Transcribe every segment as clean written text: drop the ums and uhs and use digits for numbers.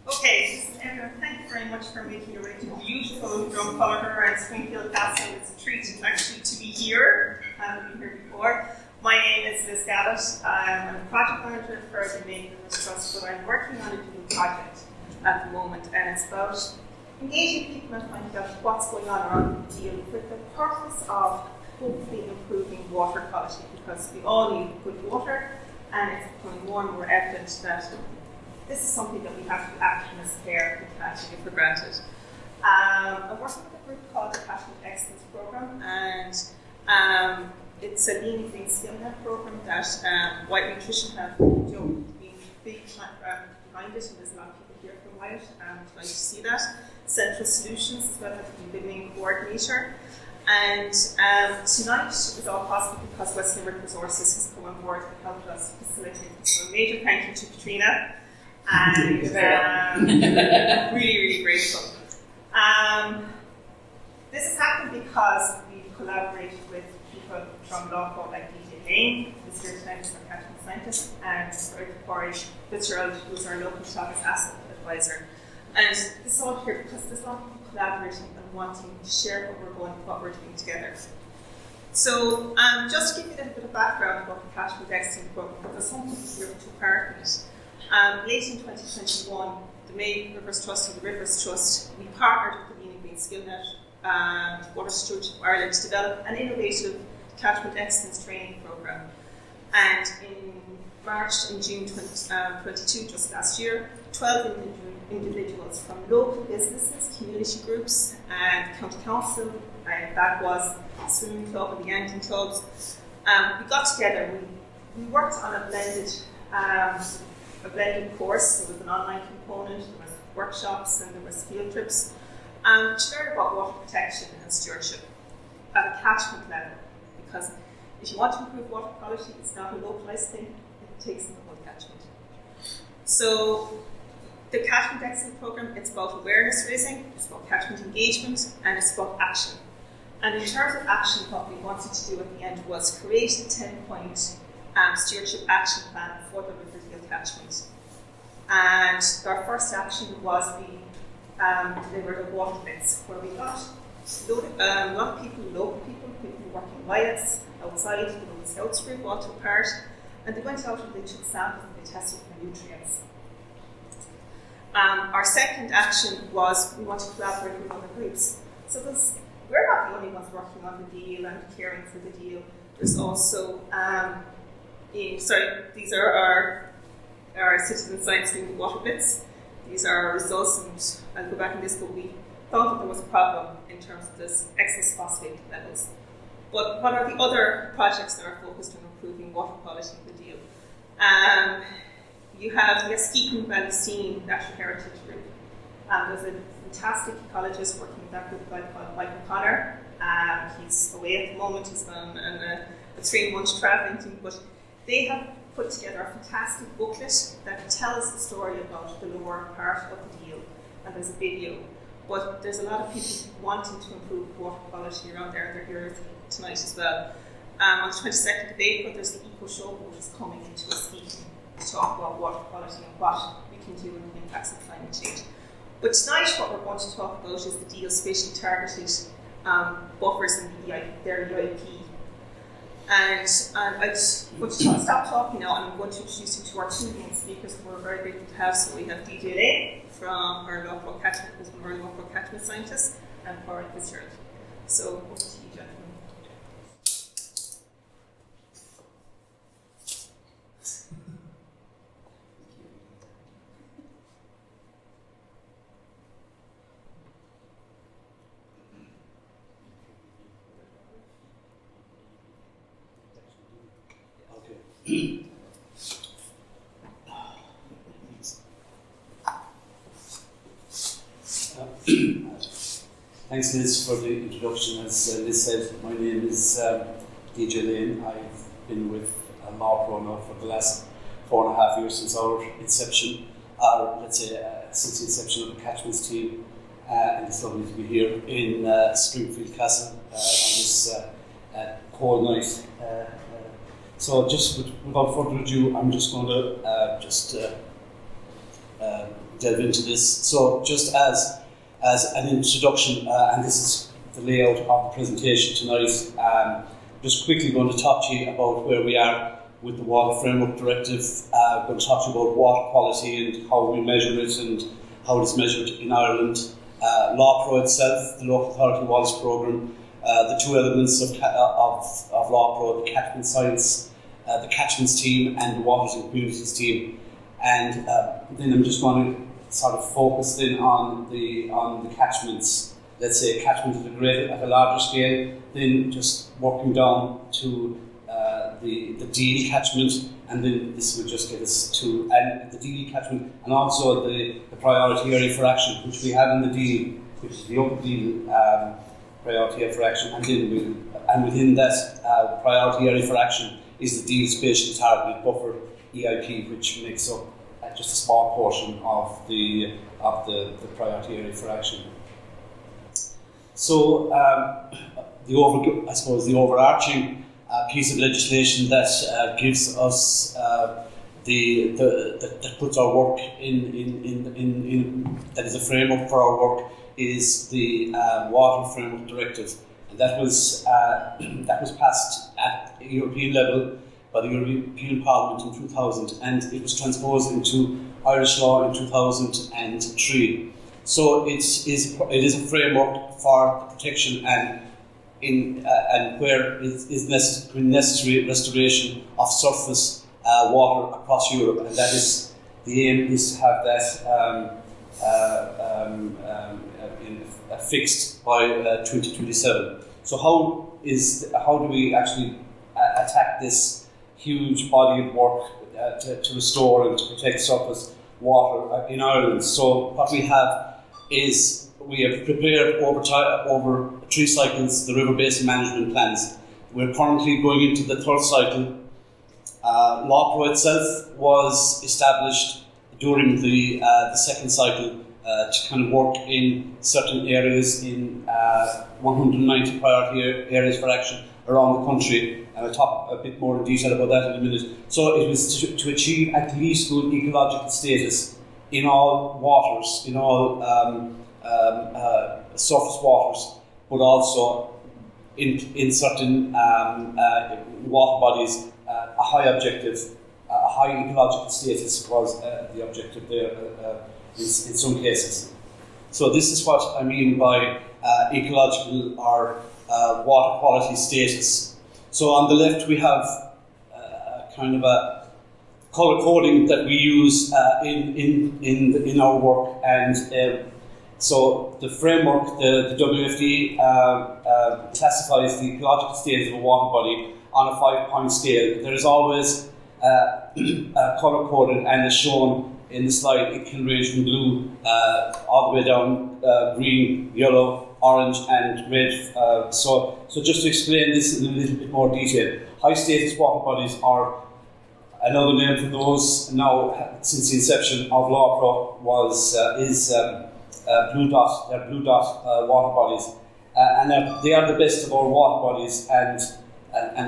Okay, this is everyone. Thank you very much for making your way to beautiful Dromcollogher and Springfield Castle. It's a treat actually to be here. I haven't been here before. My name is Liz Gallup. I'm a project manager for the Main Rivers Trust, but I'm working on a new project at the moment, and it's about engaging people and finding out what's going on around the Deel with the purpose of hopefully improving water quality, because we all need good water, and it's becoming more and more evident that this is something that we have to act on as care. We can't take it for granted. I'm working with a group called the Catchment Excellence Programme, and it's a lean green skill net program that White Nutrition have been big behind it, and there's a lot of people here from White trying to see that. Central Solutions as well have been the main coordinator. And tonight is all possible because West Limerick Resources has come on board and helped us facilitate this. So a major thank you to Katrina, and really, really grateful. This has happened because we collaborated with people from LAWPRO like DJ Lane, who's here tonight as our catchment scientist, and Fitzgerald, who's our local Shabbos ASSAP advisor. And this is all here because there's a lot of people collaborating and wanting to share what we're doing together. So just to give you a little bit of background about the Catchment Excellence Programme, because something here to part in it. Late in 2021, the Main Rivers Trust and the Rivers Trust, we partnered with the Lean and Green Skill Net and Water Stewardship Ireland to develop an innovative Catchment Excellence training programme. And in March and June 2022, just last year, 12 individuals from local businesses, community groups, and county council, and that was the swimming club and the angling clubs. We got together. We worked on a blended course. There was an online component, there was workshops, and there was field trips to learn about water protection and stewardship at a catchment level. Because if you want to improve water quality, it's not a localised thing, it takes in the whole catchment. So the Catchment Excellence Programme, it's about awareness raising, it's about catchment engagement, and it's about action. And in terms of action, what we wanted to do at the end was create a 10-point stewardship action plan for the River Deel Catchment. And our first action was we delivered a WaterBlitz, where we got a lot of people, local people working by us, outside, the Local Scouts group all took part, and they went out and they took samples and they tested for nutrients. Our second action was we want to collaborate with other groups. So we're not the only ones working on the Deel and caring for the Deel. There's also, these are our citizen science doing the WaterBlitz. These are our results, and I'll go back on this, but we thought that there was a problem in terms of this excess phosphate levels. But what are the other projects that are focused on improving water quality in the Deel? You have the Eskeaton Valley Scene Natural Heritage Group. There's a fantastic ecologist working with that group, a guy called Michael Connor. He's away at the moment, he's on a 3-month travelling thing, but they have put together a fantastic booklet that tells the story about the lower part of the Deel, and there's a video. But there's a lot of people wanting to improve water quality around there, and they're here tonight as well. On the 22nd of April, there's the Eco Show, which is coming into Eskeaton to talk about water quality and what we can do with the impacts of climate change. But tonight what we're going to talk about is the Deel spatially targeted buffers in their EIP. And I'm going to stop talking now, and I'm going to introduce you to our two main speakers who we're very grateful to have. So we have DJ Lane from our LAWPRO catchment, who's one of our LAWPRO catchment scientists, and Padraig Fitzgerald. So over to you, gentlemen. Thanks, Liz, for the introduction. As Liz said, my name is DJ Lane. I've been with LAWPRO now for the last 4.5 years since our inception, or let's say since the inception of the catchments team. And it's lovely to be here in Springfield Castle on this cold night. So just without further ado, I'm just going to delve into this. So just as an introduction, and this is the layout of the presentation tonight, just quickly going to talk to you about where we are with the Water Framework Directive. I'm going to talk to you about water quality and how we measure it and how it is measured in Ireland. LAWPRO itself, the Local Authority Waters Programme, the two elements of LAWPRO, the catchment science, the catchments team and the waters and communities team. And then I'm just going to sort of focus then on the catchments. Let's say a catchment at a larger scale, then just working down to the Deel catchment, and then this would just get us to the Deel catchment, and also the priority area for action, which we have in the Deel, which is the Upper Deel priority area for action, and then within that priority area for action is the Deel Spatial Target Buffer EIP, which makes up just a small portion of the priority area for action. So the overarching piece of legislation that gives us that puts our work in that is a framework for our work is the Water Framework Directive, and that was passed at European level by the European Parliament in 2000, and it was transposed into Irish law in 2003. So it is a framework for the protection and where it is necessary restoration of surface water across Europe, and that is the aim is to have that fixed by 2027. So how do we actually attack this huge body of work to restore and to protect surface water in Ireland? So what we have is we have prepared over 3 cycles the river basin management plans. We're currently going into the 3rd cycle. LAWPRO itself was established during the 2nd cycle to kind of work in certain areas in 190 priority areas for action around the country, and I'll talk a bit more in detail about that in a minute. So it was to achieve at least good ecological status in all waters, in all surface waters, but also in certain water bodies, a high objective, a high ecological status was the objective there in some cases. So this is what I mean by ecological or water quality status. So on the left we have kind of a colour coding that we use in our work, and so the framework, the WFD classifies the ecological status of a water body on a 5-point scale. There is always colour coded, and as shown in the slide, it can range from blue all the way down green, yellow, orange, and red. So just to explain this in a little bit more detail, high status water bodies are another name for those now since the inception of LAWPRO is blue dot. They're blue dot water bodies, and they are the best of our water bodies. And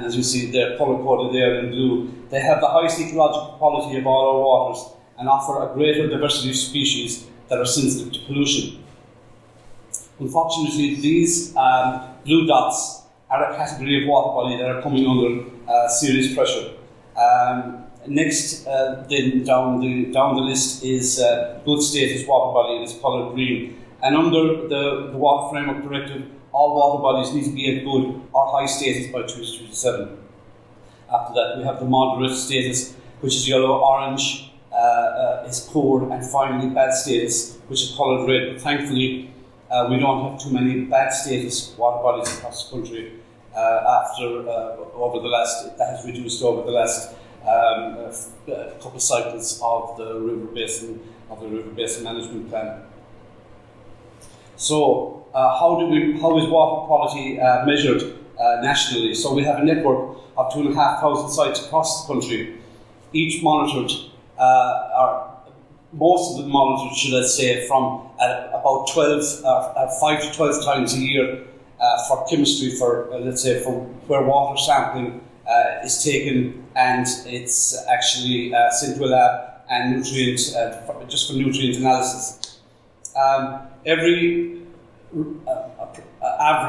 as you see, they're colour coded there in blue. They have the highest ecological quality of all our waters and offer a greater diversity of species that are sensitive to pollution. Unfortunately, these blue dots are a category of water body that are coming under serious pressure. Next, then down the list is good status water body, and it's coloured green. And under the Water Framework Directive, all water bodies need to be at good or high status by 2027. After that, we have the moderate status, which is yellow, orange is poor, and finally bad status, which is coloured red. But thankfully, we don't have too many bad status water bodies across the country. That has reduced over the last couple of cycles of the river basin management plan. So, how is water quality measured nationally? So we have a network of 2,500 sites across the country, each monitored, most of them monitored, should I say, from about 5 to 12 times a year for chemistry, for let's say for where water sampling is taken and it's actually sent to a lab and nutrient, just for nutrient analysis.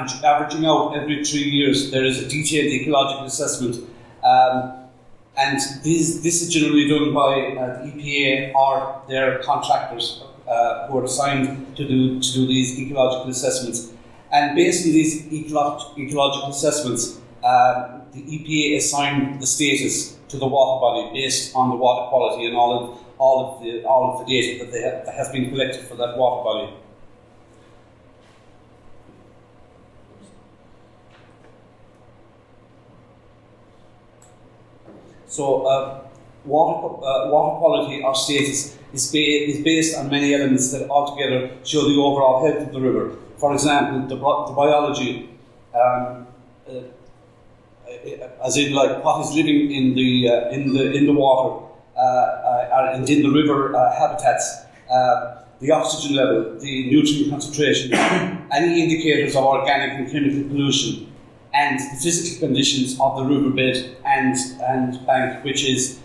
Averaging out every 3 years, there is a detailed ecological assessment, and this is generally done by the EPA or their contractors who are assigned to do these ecological assessments. And based on these ecological assessments, the EPA assign the status to the water body based on the water quality and all of the data that has been collected for that water body. So, water quality or status is based on many elements that altogether show the overall health of the river. For example, the biology, as in like what is living in the water and in the river habitats, the oxygen level, the nutrient concentration, any indicators of organic and chemical pollution, and the physical conditions of the riverbed and bank, which is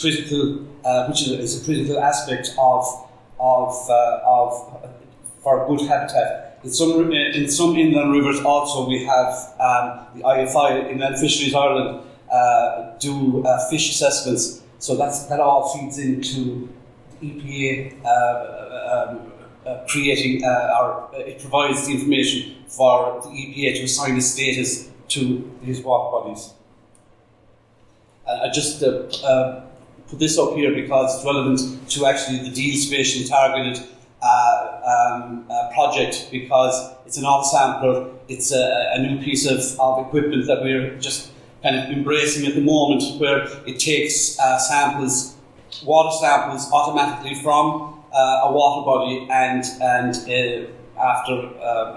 critical, which is a critical aspect for good habitat. In some inland rivers, also we have the IFI, Inland Fisheries Ireland, do fish assessments. So that all feeds into the EPA creating, or it provides the information for the EPA to assign a status to these water bodies. I just put this up here because it's relevant to actually the Deel Spatially Targeted project, because it's an off-sampler. It's a new piece of equipment that we're just kind of embracing at the moment, where it takes water samples automatically from a water body, and after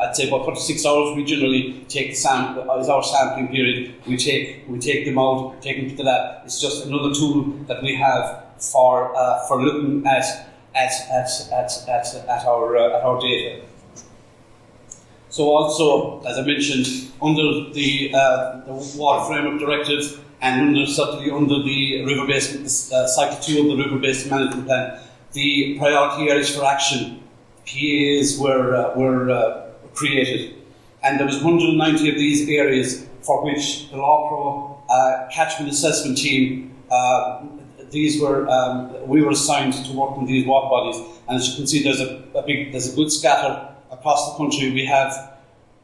I'd say about 36 hours, we generally take the sample as our sampling period. We take them out, take them to the lab. It's just another tool that we have for looking at our data. So also, as I mentioned, under the Water Framework Directive and certainly under the River Basin, Cycle 2 of the River Basin Management Plan, the priority areas for action, PAs, were created, and there was 190 of these areas for which the LAWPRO catchment assessment team, we were assigned to work with these water bodies. And as you can see, there's a good scatter across the country. We have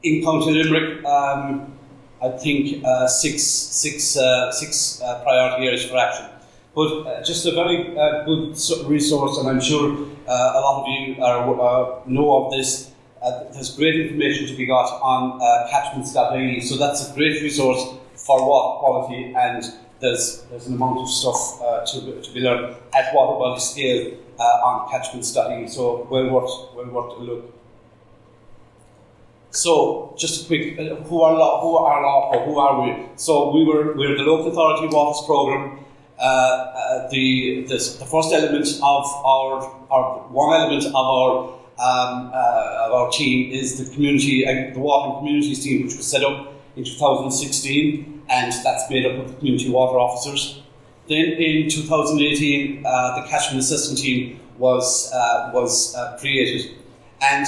in County Limerick, I think six priority areas for action. But just a very good resource, and I'm sure a lot of you know of this. There's great information to be got on catchments.ie, so that's a great resource for water quality, and there's an amount of stuff to be learned at water body scale on catchments.ie, so well worth a look. So, just a quick, who are LAWPRO? Who are we? So we're the Local Authority Waters Programme. The first element of one element of our team is the Water and Communities team, which was set up in 2016, and that's made up of the community water officers. Then in 2018, the Catchment Assessment team was created, and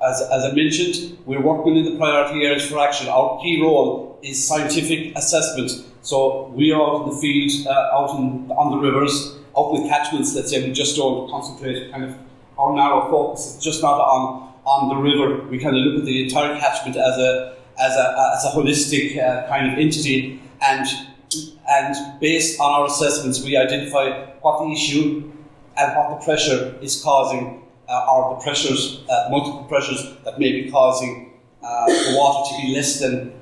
as I mentioned, we're working in the priority areas for action. Our key role is scientific assessment. So we are out in the field, on the rivers, out in the catchments. Let's say we just don't concentrate. Kind of our narrow focus is just not on the river. We kind of look at the entire catchment as a holistic kind of entity, and based on our assessments, we identify what the issue and what the pressure is causing, or the pressures, multiple pressures that may be causing the water to be less than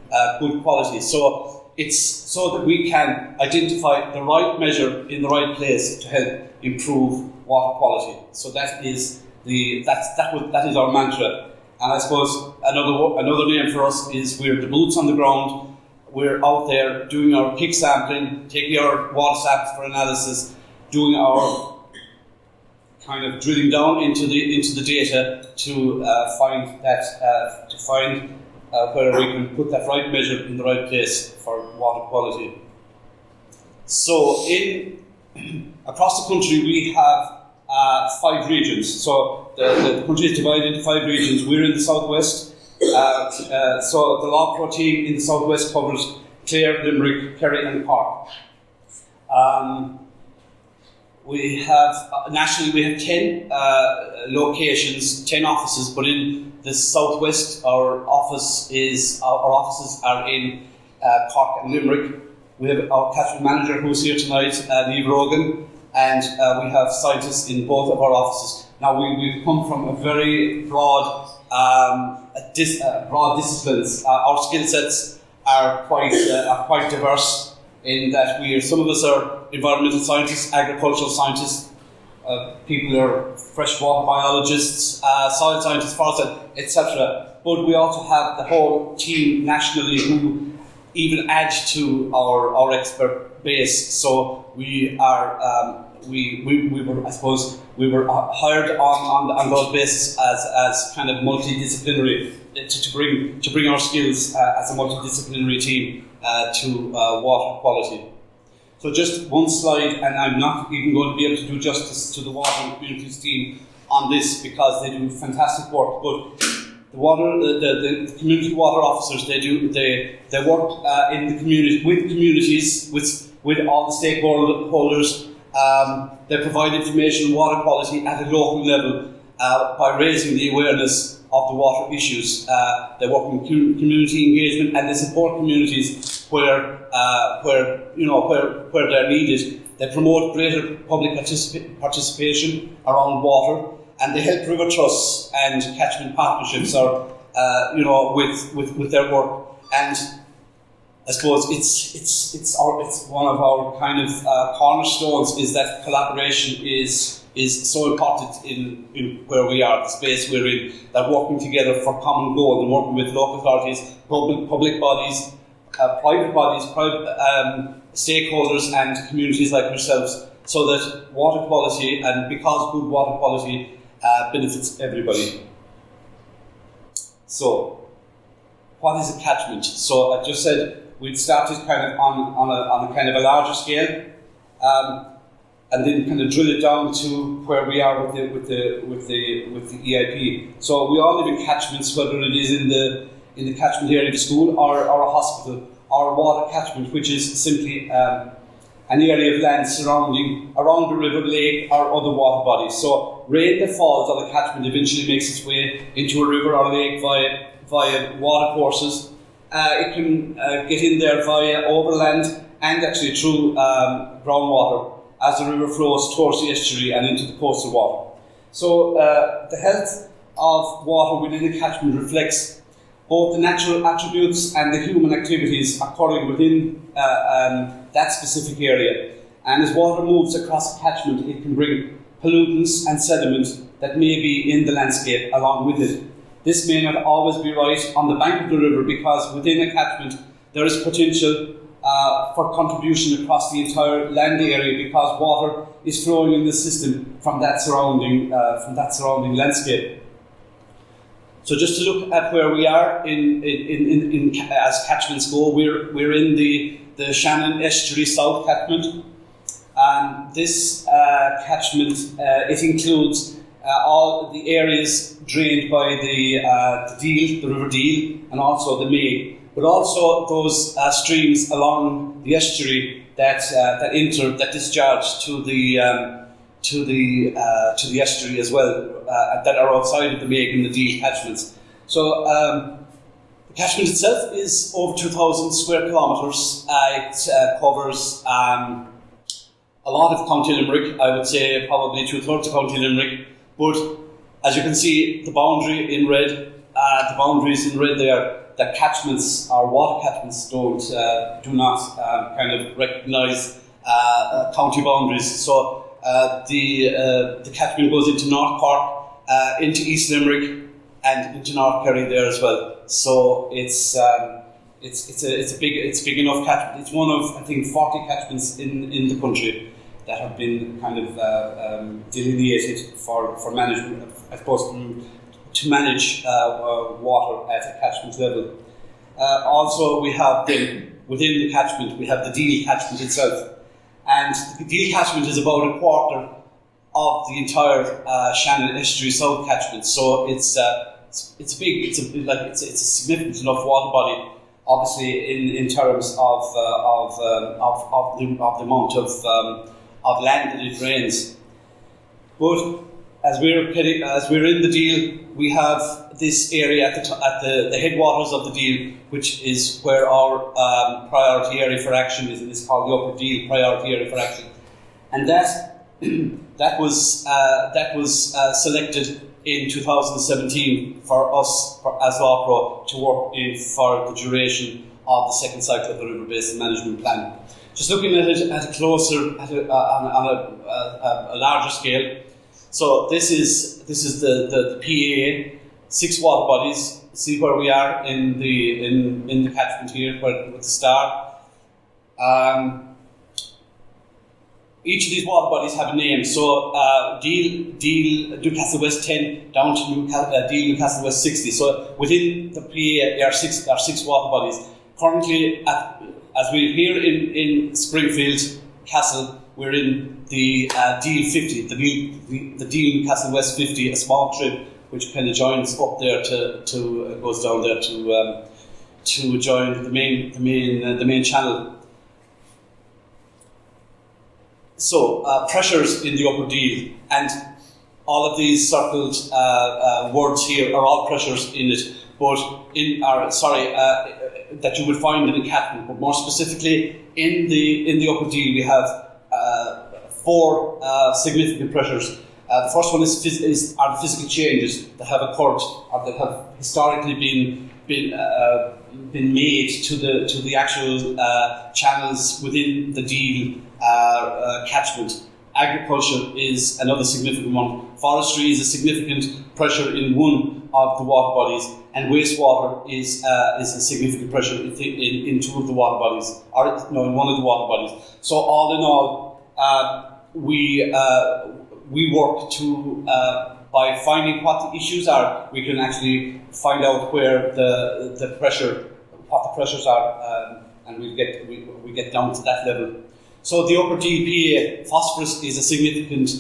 good quality. So it's so that we can identify the right measure in the right place to help improve water quality. So that is our mantra. And I suppose another name for us is we're the boots on the ground. We're out there doing our kick sampling, taking our water samples for analysis, doing our kind of drilling down into the data to find where we can put that right measure in the right place for water quality. So in across the country we have 5 regions. So the country is divided into 5 regions. We're in the southwest. So the LAWPRO team in the southwest covers Clare, Limerick, Kerry and Cork. We have, nationally we have 10 locations, 10 offices, but in the southwest our offices are in Cork and Limerick. We have our catchment manager who's here tonight, Lee Rogan, and we have scientists in both of our offices. Now we come from a very broad disciplines. Our skill sets are quite diverse in that some of us are environmental scientists, agricultural scientists, people are freshwater biologists, soil scientists, forest etc. But we also have the whole team nationally who even add to our expert base. So we are we were hired on those bases as kind of multidisciplinary to bring our skills as a multidisciplinary team to water quality. So just one slide, and I'm not even going to be able to do justice to the water and communities team on this because they do fantastic work. But the community water officers, they work in the community with communities with all the stakeholders. They provide information on water quality at a local level by raising the awareness of the water issues. They work in community engagement and they support communities where they're needed. They promote greater public participation around water, and they help river trusts and catchment partnerships with their work. And I suppose it's one of our kind of cornerstones is that collaboration is so important in where we are, the space we're in, that working together for common goal and working with local authorities, public bodies, private bodies, stakeholders and communities like yourselves, so that water quality, and because good water quality benefits everybody. So, what is a catchment? So I just said we'd started kind of on a kind of a larger scale, and then kind of drill it down to where we are with the EIP. So we all live in catchments, whether it is in the catchment area of the school or a hospital, or a water catchment, which is simply an area of land surrounding around the river, lake, or other water bodies. So rain that falls on a catchment eventually makes its way into a river or lake via water courses. It can get in there via overland and actually through groundwater as the river flows towards the estuary and into the coastal water. So the health of water within a catchment reflects both the natural attributes and the human activities occurring within that specific area. And as water moves across a catchment, it can bring pollutants and sediment that may be in the landscape along with it. This may not always be right on the bank of the river, because within a catchment there is potential for contribution across the entire land area, because water is flowing in the system from that surrounding landscape. So just to look at where we are in as catchments go, we're in the Shannon Estuary South catchment, and this catchment it includes all the areas drained by the Deel, the River Deel, and also the Meg, but also those streams along the estuary that discharge to the estuary as well, that are outside of the Meg and the Deel catchments. So the catchment itself is over 2,000 square kilometres. It covers a lot of County Limerick. I would say probably 2/3 of County Limerick. But as you can see, the boundary in red, the boundaries in red there, the catchments, or water catchments, do not kind of recognise county boundaries. So the catchment goes into North Cork, into East Limerick, and into North Kerry there as well. So it's a big enough catchment. It's one of, I think, 40 catchments in the country that have been kind of delineated for management, I suppose, to manage water at a catchment level. Also, we have within the catchment, we have the Deel catchment itself. And the Deel Catchment is about a quarter of the entire Shannon Estuary South Catchment. So it's big. It's a significant enough water body, obviously in terms of the amount of land that it drains. But as we're in the Deel, we have this area at the headwaters of the Deel, which is where our priority area for action is. It's called the Upper Deel priority area for action, and that was selected in 2017 for us as LAWPRO to work in for the duration of the second cycle of the River Basin Management Plan. Just looking at it at a closer, on a larger scale. So this is the PA, 6 water bodies. See where we are in the catchment here, with the star. Each of these water bodies have a name. So Deel Newcastle West 10 down to Deel Newcastle West 60. So within the PA there are six water bodies. Currently, as we're here in Springfield Castle, we're in the Deel 50, the Deel Newcastle West 50, a small trip which kind of joins up there goes down there to join the main channel. So pressures in the Upper Deel, and all of these circled words here are all pressures in it, but that you would find in a catchment. But more specifically, in the Upper Deel, we have 4 significant pressures. The first one are the physical changes that have occurred or that have historically been made to the actual channels within the Deel catchment. Agriculture is another significant one. Forestry is a significant pressure in one of the water bodies, and wastewater is a significant pressure in 2 of the water bodies, in one of the water bodies. So all in all, we work to by finding what the issues are, we can actually find out where what the pressures are, and we get down to that level. So the Upper Deel PA, phosphorus is a significant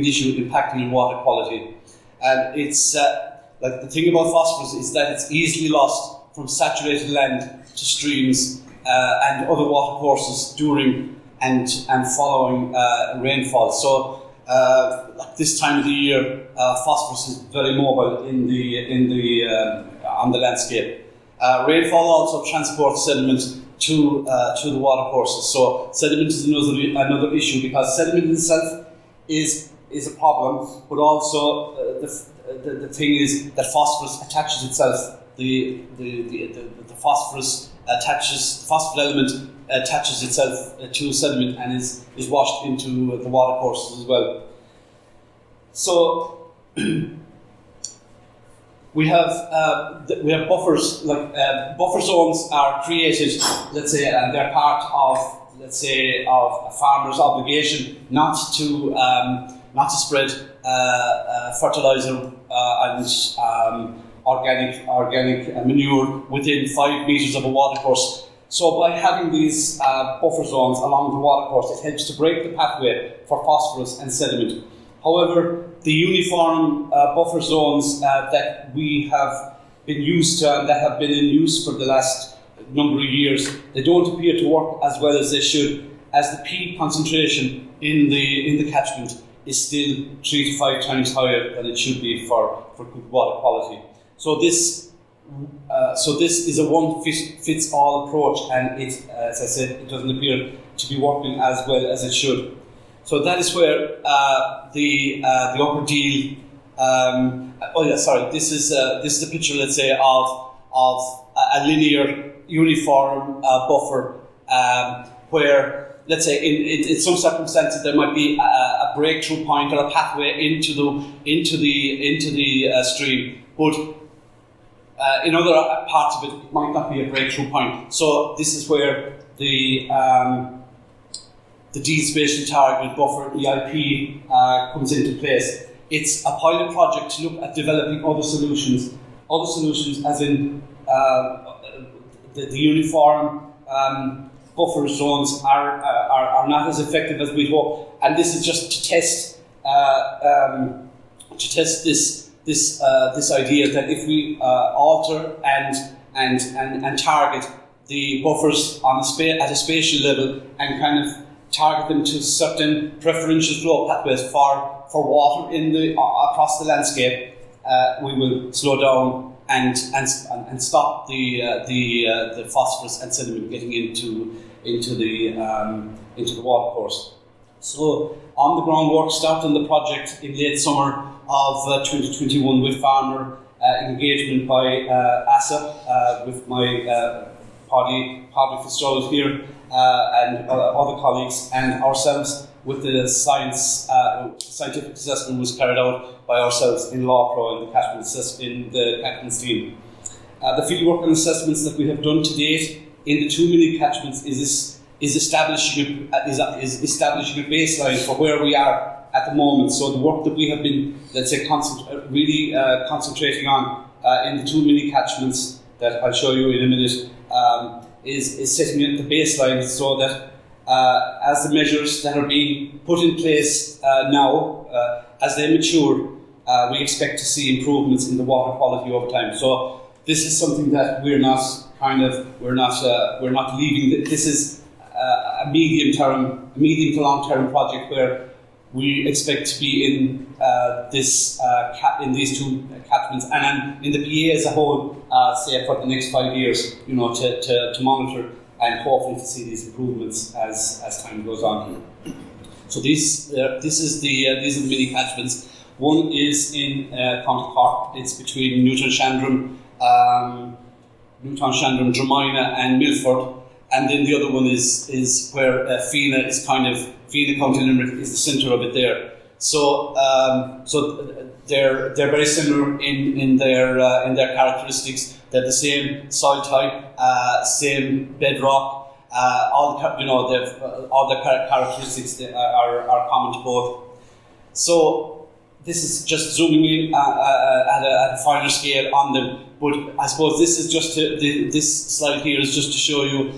issue impacting on water quality, and it's the thing about phosphorus is that it's easily lost from saturated land to streams and other water courses during and following rainfall. So this time of the year, phosphorus is very mobile on the landscape. Rainfall also transports sediment to the water courses. So sediment is another issue, because sediment itself is a problem, but also the thing is that phosphorus attaches itself. The phosphorus element attaches itself to sediment and is washed into the water courses as well. So we have buffers. Buffer zones are created, let's say, and they're part of a farmer's obligation not to spread fertilizer and organic manure within 5 meters of a water course. So by having these buffer zones along the water course, it helps to break the pathway for phosphorus and sediment. However, the uniform buffer zones that we have been used to and that have been in use for the last number of years, they don't appear to work as well as they should, as the P concentration in the catchment is still 3 to 5 times higher than it should be for good water quality. So this is a one-fits-all approach, and it, as I said, it doesn't appear to be working as well as it should. So that is where the Upper Deel. This is a picture, let's say, of a linear, uniform buffer, where, let's say, in some circumstances there might be a breakthrough point or a pathway into the stream, but in other parts of it, it might not be a breakthrough point. So this is where the Deel Spatial Target Buffer EIP comes into place. It's a pilot project to look at developing other solutions as in the uniform buffer zones are not as effective as we hope, and this is just to test this idea that if we alter and target the buffers on at a spatial level and kind of target them to certain preferential flow pathways for water in across the landscape, we will slow down and stop the phosphorus and sediment getting into the water course. So on the groundwork, starting the project in late summer of 2021 with farmer engagement by ASSAP, with my Padraig Fitzgerald here and other colleagues, and ourselves with the scientific assessment was carried out by ourselves in LAWPRO in the catchment team. The fieldwork and assessments that we have done to date in the 2 mini catchments is establishing a baseline for where we are at the moment. So the work that we have been, let's say, concentrating on in the 2 mini catchments that I'll show you in a minute is setting the baseline so that as the measures that are being put in place now, as they mature, we expect to see improvements in the water quality over time. So this is something that we're not leaving. This is a medium to long term project where we expect to be in in these 2 catchments and in the PA as a whole, say for the next 5 years, to monitor and hopefully to see these improvements as time goes on. So these are the mini catchments. One is in County Cork. It's between Newton Shandrum, Dromina and Milford, and then the other one is where Fianna is Fianna County Limerick is the centre of it there. So they're very similar in their characteristics. They're the same soil type, same bedrock. All the characteristics that are common to both. So this is just zooming in at a finer scale on them. But I suppose this is just this slide here is just to show you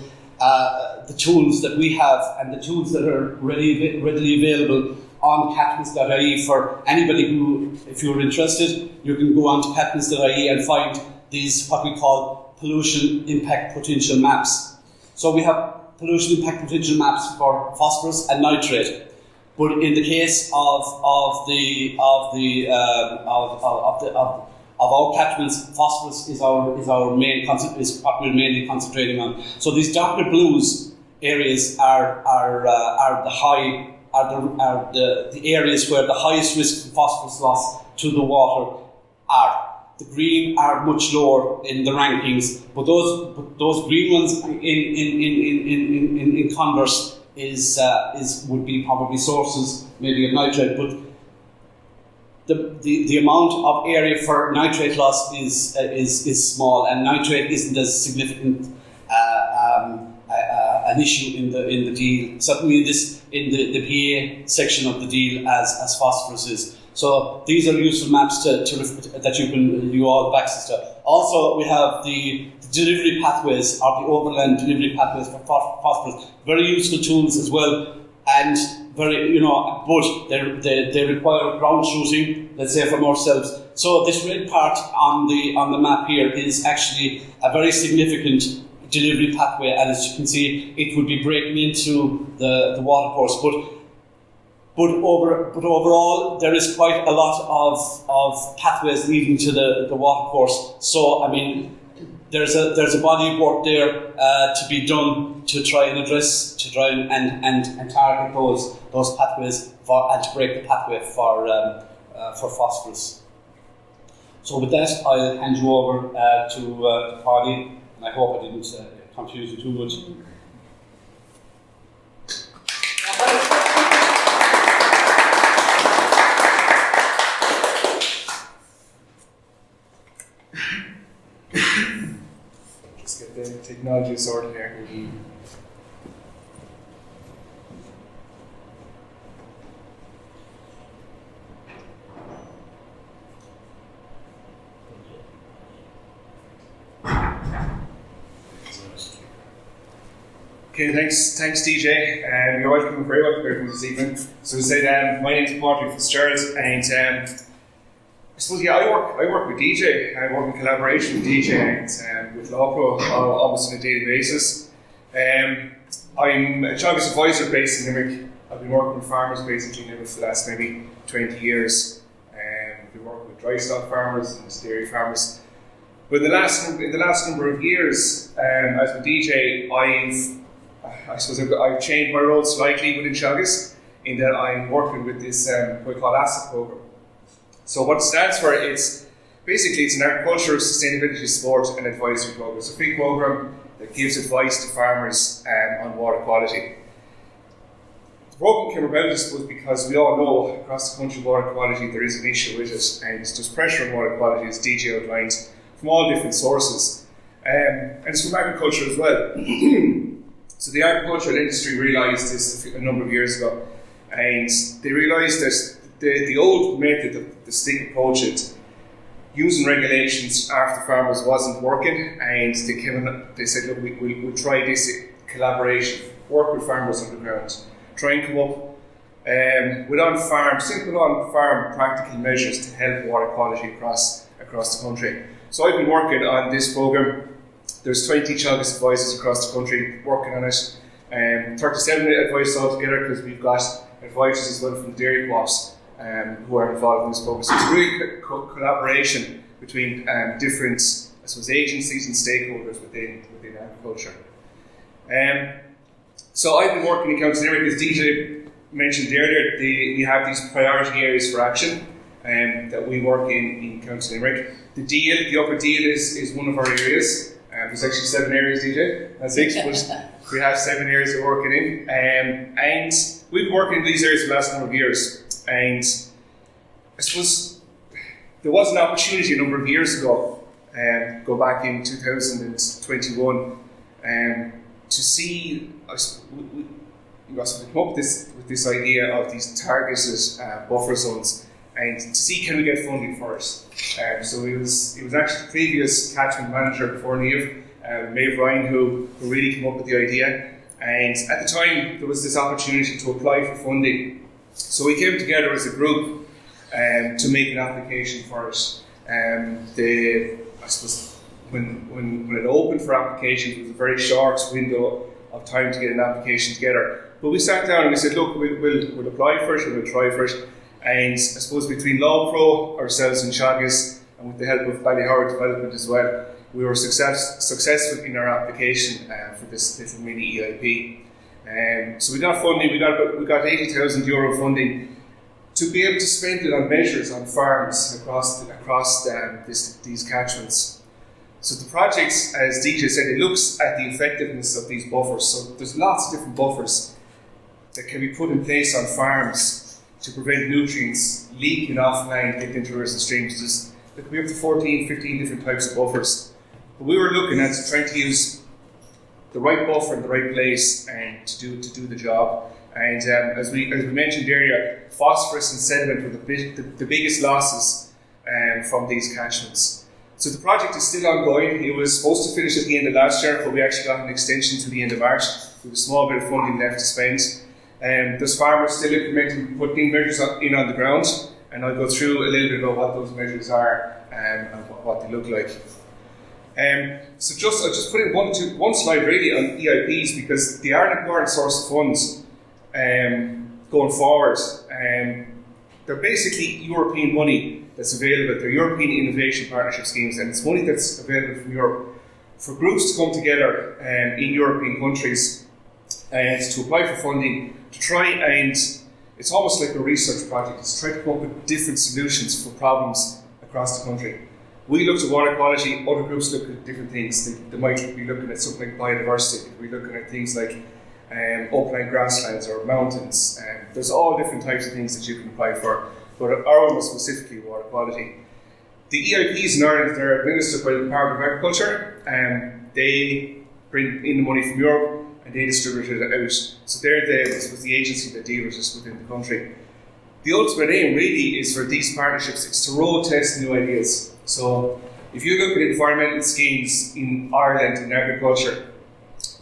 the tools that we have and the tools that are readily available on catchments.ie for anybody who, if you're interested, you can go on to catchments.ie and find these what we call pollution impact potential maps. So we have pollution impact potential maps for phosphorus and nitrate. But in the case of our catchments, phosphorus is what we're mainly concentrating on. So these darker blues areas are the areas where the highest risk of phosphorus loss to the water are. The green are much lower in the rankings, but those green ones in converse would be probably sources maybe of nitrate, but the amount of area for nitrate loss is small, and nitrate isn't as significant an issue in the Deel, certainly in the PA section of the Deel as phosphorus is. So these are useful maps that you all have access to. Also, we have the delivery pathways, or the overland delivery pathways for phosphorus. Very useful tools as well, and very, but they require ground shooting, let's say, from ourselves. So this red part on the map here is actually a very significant delivery pathway, and as you can see, it would be breaking into the water course. But overall, there is quite a lot of pathways leading to the water course. So, I mean, there's a body of work there to be done to try and address, to try and target those pathways and to break the pathway for phosphorus. So with that, I'll hand you over to Padraig, and I hope I didn't confuse you too much. Just get the technology sorted here. Okay, thanks DJ. You're welcome, very welcome here this evening. So as I said, my name is Padraig Fitzgerald, and I suppose I work with DJ. I work in collaboration with DJ and with LAWPRO almost on a daily basis. I'm a Teagasc advisor based in Limerick. I've been working with farmers basically in Limerick for the last maybe 20 years. I've been working with dry stock farmers and dairy farmers. But in the last number of years, as a DJ, I've changed my role slightly within Teagasc in that I'm working with this what we call ASSAP program. So what it stands for is basically it's an agricultural sustainability support and advisory program. It's a free program that gives advice to farmers on water quality. The program came about, I suppose, because we all know across the country water quality there is an issue with it, and there's pressure on water quality, as DJ outlined, from all different sources, and it's from agriculture as well. So the agricultural industry realised this a number of years ago, and they realised that the old method, the stick approach, using regulations after farmers wasn't working, and they said, look, we'll try this collaboration, work with farmers on the ground, try and come up with simple on-farm practical measures to help water quality across the country. So I've been working on this programme. There's 20 Teagasc advisors across the country working on it, 37 advisors altogether, because we've got advisors as well from the dairy co-ops who are involved in this programme. So it's a really collaboration between different, I suppose, agencies and stakeholders within agriculture. So I've been working in County Limerick, as DJ mentioned earlier. We have these priority areas for action that we work in County Limerick. The Upper Deel is one of our areas. There's actually 7 areas, DJ. That's 6, but we have 7 areas we're working in. And we've been working in these areas for the last number of years. And I suppose there was an opportunity a number of years ago, go back in 2021, to see, we come up with this idea of these targeted buffer zones, and to see can we get funding for it. So it was actually the previous catchment manager before Niamh, Maeve Ryan, who really came up with the idea. And at the time there was this opportunity to apply for funding. So we came together as a group to make an application for it. I suppose when it opened for applications, it was a very short window of time to get an application together. But we sat down and we said, look, we'll apply for it and we'll try for it. And I suppose between LAWPRO, ourselves and Teagasc, and with the help of Ballyhoward Development as well, we were successful in our application for this little mini EIP. So we got funding, we got €80,000 funding to be able to spend it on measures on farms across these catchments. So the project, as DJ said, it looks at the effectiveness of these buffers. So there's lots of different buffers that can be put in place on farms to prevent nutrients leaking off land, getting into rivers and streams. There could be up to 14, 15 different types of buffers. But we were looking at trying to use the right buffer in the right place and to do the job. And as we mentioned earlier, phosphorus and sediment were the biggest losses from these catchments. So the project is still ongoing. It was supposed to finish at the end of last year, but we actually got an extension to the end of March with a small bit of funding left to spend. There's farmers still putting measures in on the ground, and I'll go through a little bit about what those measures are and what they look like. So I'll just put in one slide really on EIPs, because they are an important source of funds going forward. They're basically European money that's available. They're European Innovation Partnership Schemes, and it's money that's available from Europe for groups to come together in European countries and to apply for funding to try, and it's almost like a research project. It's trying to come up with different solutions for problems across the country. We looked at water quality, other groups look at different things. They might be looking at something like biodiversity, they could be looking at things like upland grasslands or mountains. There's all different types of things that you can apply for, but our one was specifically water quality. The EIPs in Ireland, they're administered by the Department of Agriculture, and they bring in the money from Europe and they distribute it out. So they're the agency that deals with this within the country. The ultimate aim really is for these partnerships is to road test new ideas. So if you look at environmental schemes in Ireland in agriculture,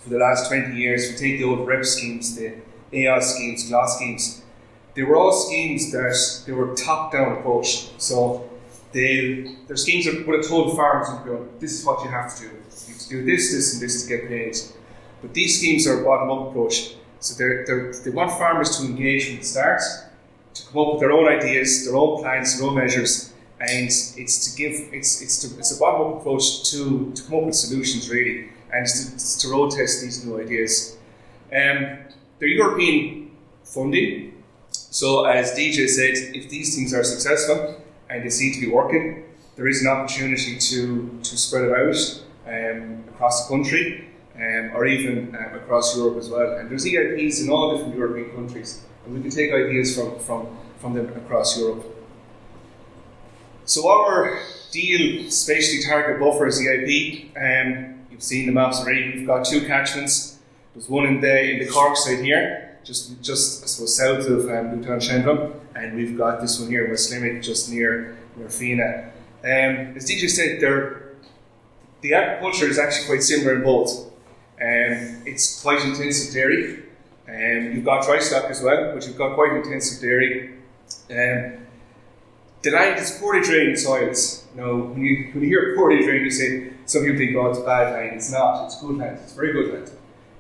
for the last 20 years. If you take the old REP schemes, the AOS schemes, GLOS schemes, they were all schemes that they were top-down approach. So their schemes would have told farmers, this is what you have to do. You have to do this, this, and this to get paid. But these schemes are a bottom-up approach. So they want farmers to engage from the start, to come up with their own ideas, their own plans, their own measures, and it's a bottom-up approach to come up with solutions really, and to road test these new ideas. They're European funding. So as DJ said, if these things are successful and they seem to be working, there is an opportunity to spread it out across the country or even across Europe as well. And there's EIPs in all different European countries, and we can take ideas from them across Europe. So our Deel Spatially Target Buffer is EIP. You've seen the maps already. We've got 2 catchments. There's one in the Cork side here, just I suppose south of Newtown Shendrum, and we've got this one here in West Limerick, just near Fina. As DJ said, the agriculture is actually quite similar in both. It's quite intensive dairy. You've got dry stock as well, but you've got quite intensive dairy. The land is poorly drained soils. Now, when you hear poorly drained, you say, some people think, it's bad land. It's not. It's good land. It's very good land.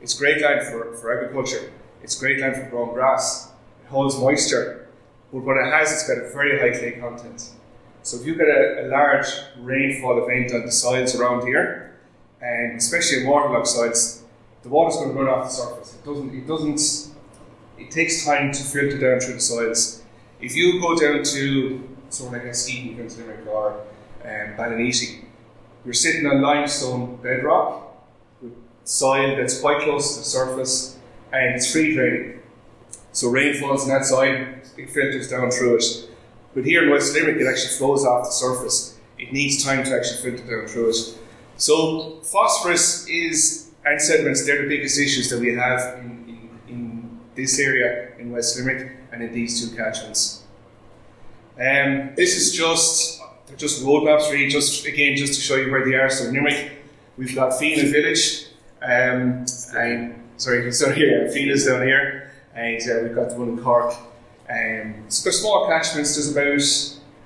It's great land for agriculture. It's great land for growing grass. It holds moisture, but what it has, it's got a very high clay content. So if you get a large rainfall event on the soils around here, and especially in waterlogged soils, the water's going to run off the surface. It takes time to filter down through the soils. If you go down to somewhere like Askeaton, County Limerick, or Ballinity, you're sitting on limestone bedrock with soil that's quite close to the surface, and it's free draining. So rain falls in that soil, it filters down through it. But here in West Limerick, it actually flows off the surface. It needs time to actually filter down through it. So phosphorus and sediments, they're the biggest issues that we have in this area in West Limerick and in these 2 catchments. This is just roadmaps really, just to show you where they are. So in Limerick, we've got Fina Village, Fina's down here, and we've got the one in Cork. So they're small catchments. There's about,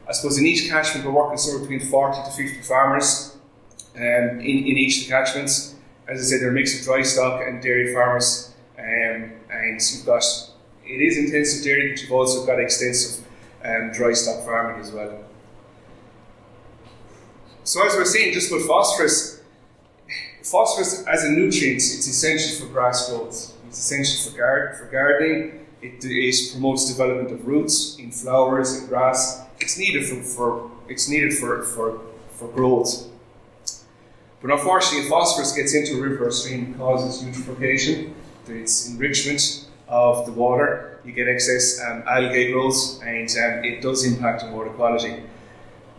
I suppose, in each catchment we're working somewhere between 40 to 50 farmers in each of the catchments. As I said, they're a mix of dry stock and dairy farmers, and you've got, it is intensive dairy, but you've also got extensive dry stock farming as well. So as we're saying, just with phosphorus as a nutrient, it's essential for grass growth. It's essential for gardening. It promotes development of roots in flowers and grass. It's needed for growth. But unfortunately, if phosphorus gets into a river or stream, it causes eutrophication. It's enrichment of the water. You get excess algae growth, and it does impact on water quality.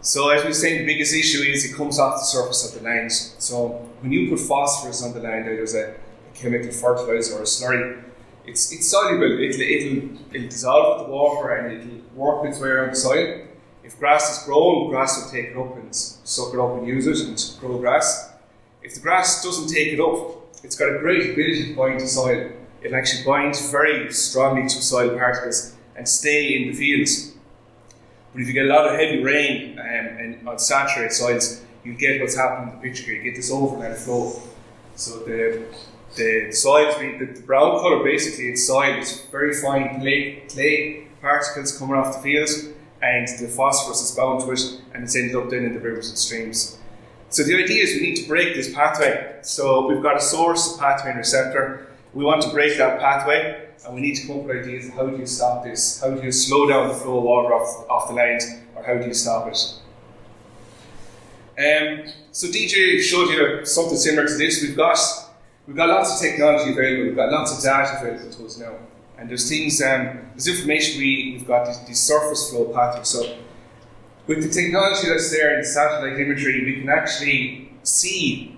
So as we were saying, the biggest issue is it comes off the surface of the land. So when you put phosphorus on the land, either as a chemical fertilizer or a slurry, it's soluble. It'll dissolve with the water and it'll work its way around the soil. If grass is grown, grass will take it up and suck it up and use it and grow grass. If the grass doesn't take it up, it's got a great ability to bind to soil. It'll actually bind very strongly to soil particles and stay in the fields. But if you get a lot of heavy rain and on saturated soils, you get what's happening in the picture here. You get this overland flow. So the soil, the brown colour basically in soil is very fine clay particles coming off the fields, and the phosphorus is bound to it, and it's ended up then in the rivers and streams. So the idea is we need to break this pathway. So we've got a source, a pathway and receptor. We want to break that pathway, and we need to come up with ideas of how do you stop this? How do you slow down the flow of water off the land, or how do you stop it? So DJ showed you something similar to this. We've got lots of technology available. We've got lots of data available to us now, and there's things, there's information we've got these surface flow pathways. So with the technology that's there in the satellite imagery, we can actually see,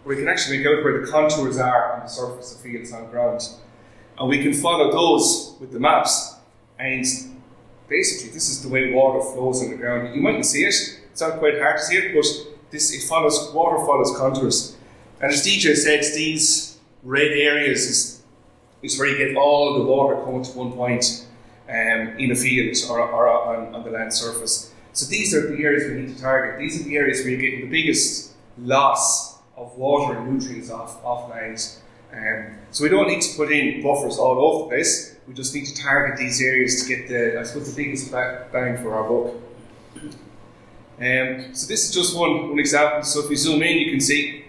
we can actually make out where the contours are on the surface of fields on ground. And we can follow those with the maps. And basically, this is the way water flows on the ground. You mightn't see it. It's not quite hard to see it, but water follows contours. And as DJ said, red areas is where you get all the water coming to one point in a field or on the land surface. So these are the areas we need to target. These are the areas where you're getting the biggest loss of water and nutrients off land. So we don't need to put in buffers all over the place. We just need to target these areas to get the biggest bang for our buck. So this is just one example. So if you zoom in, you can see,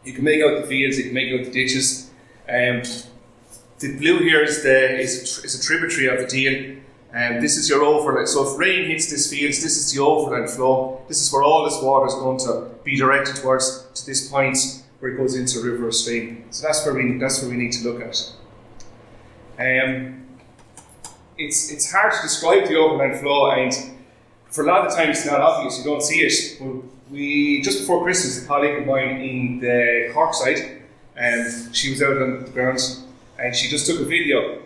you can make out the fields, you can make out the ditches. The blue here is a tributary of the Deel. This is your overland. So if rain hits this fields, this is the overland flow. This is where all this water is going to be directed towards to this point where it goes into a river or stream. So that's where we need to look at. It's hard to describe the overland flow, and for a lot of times it's not obvious. You don't see it. But just before Christmas, a colleague of mine in the Cork side, she was out on the ground and she just took a video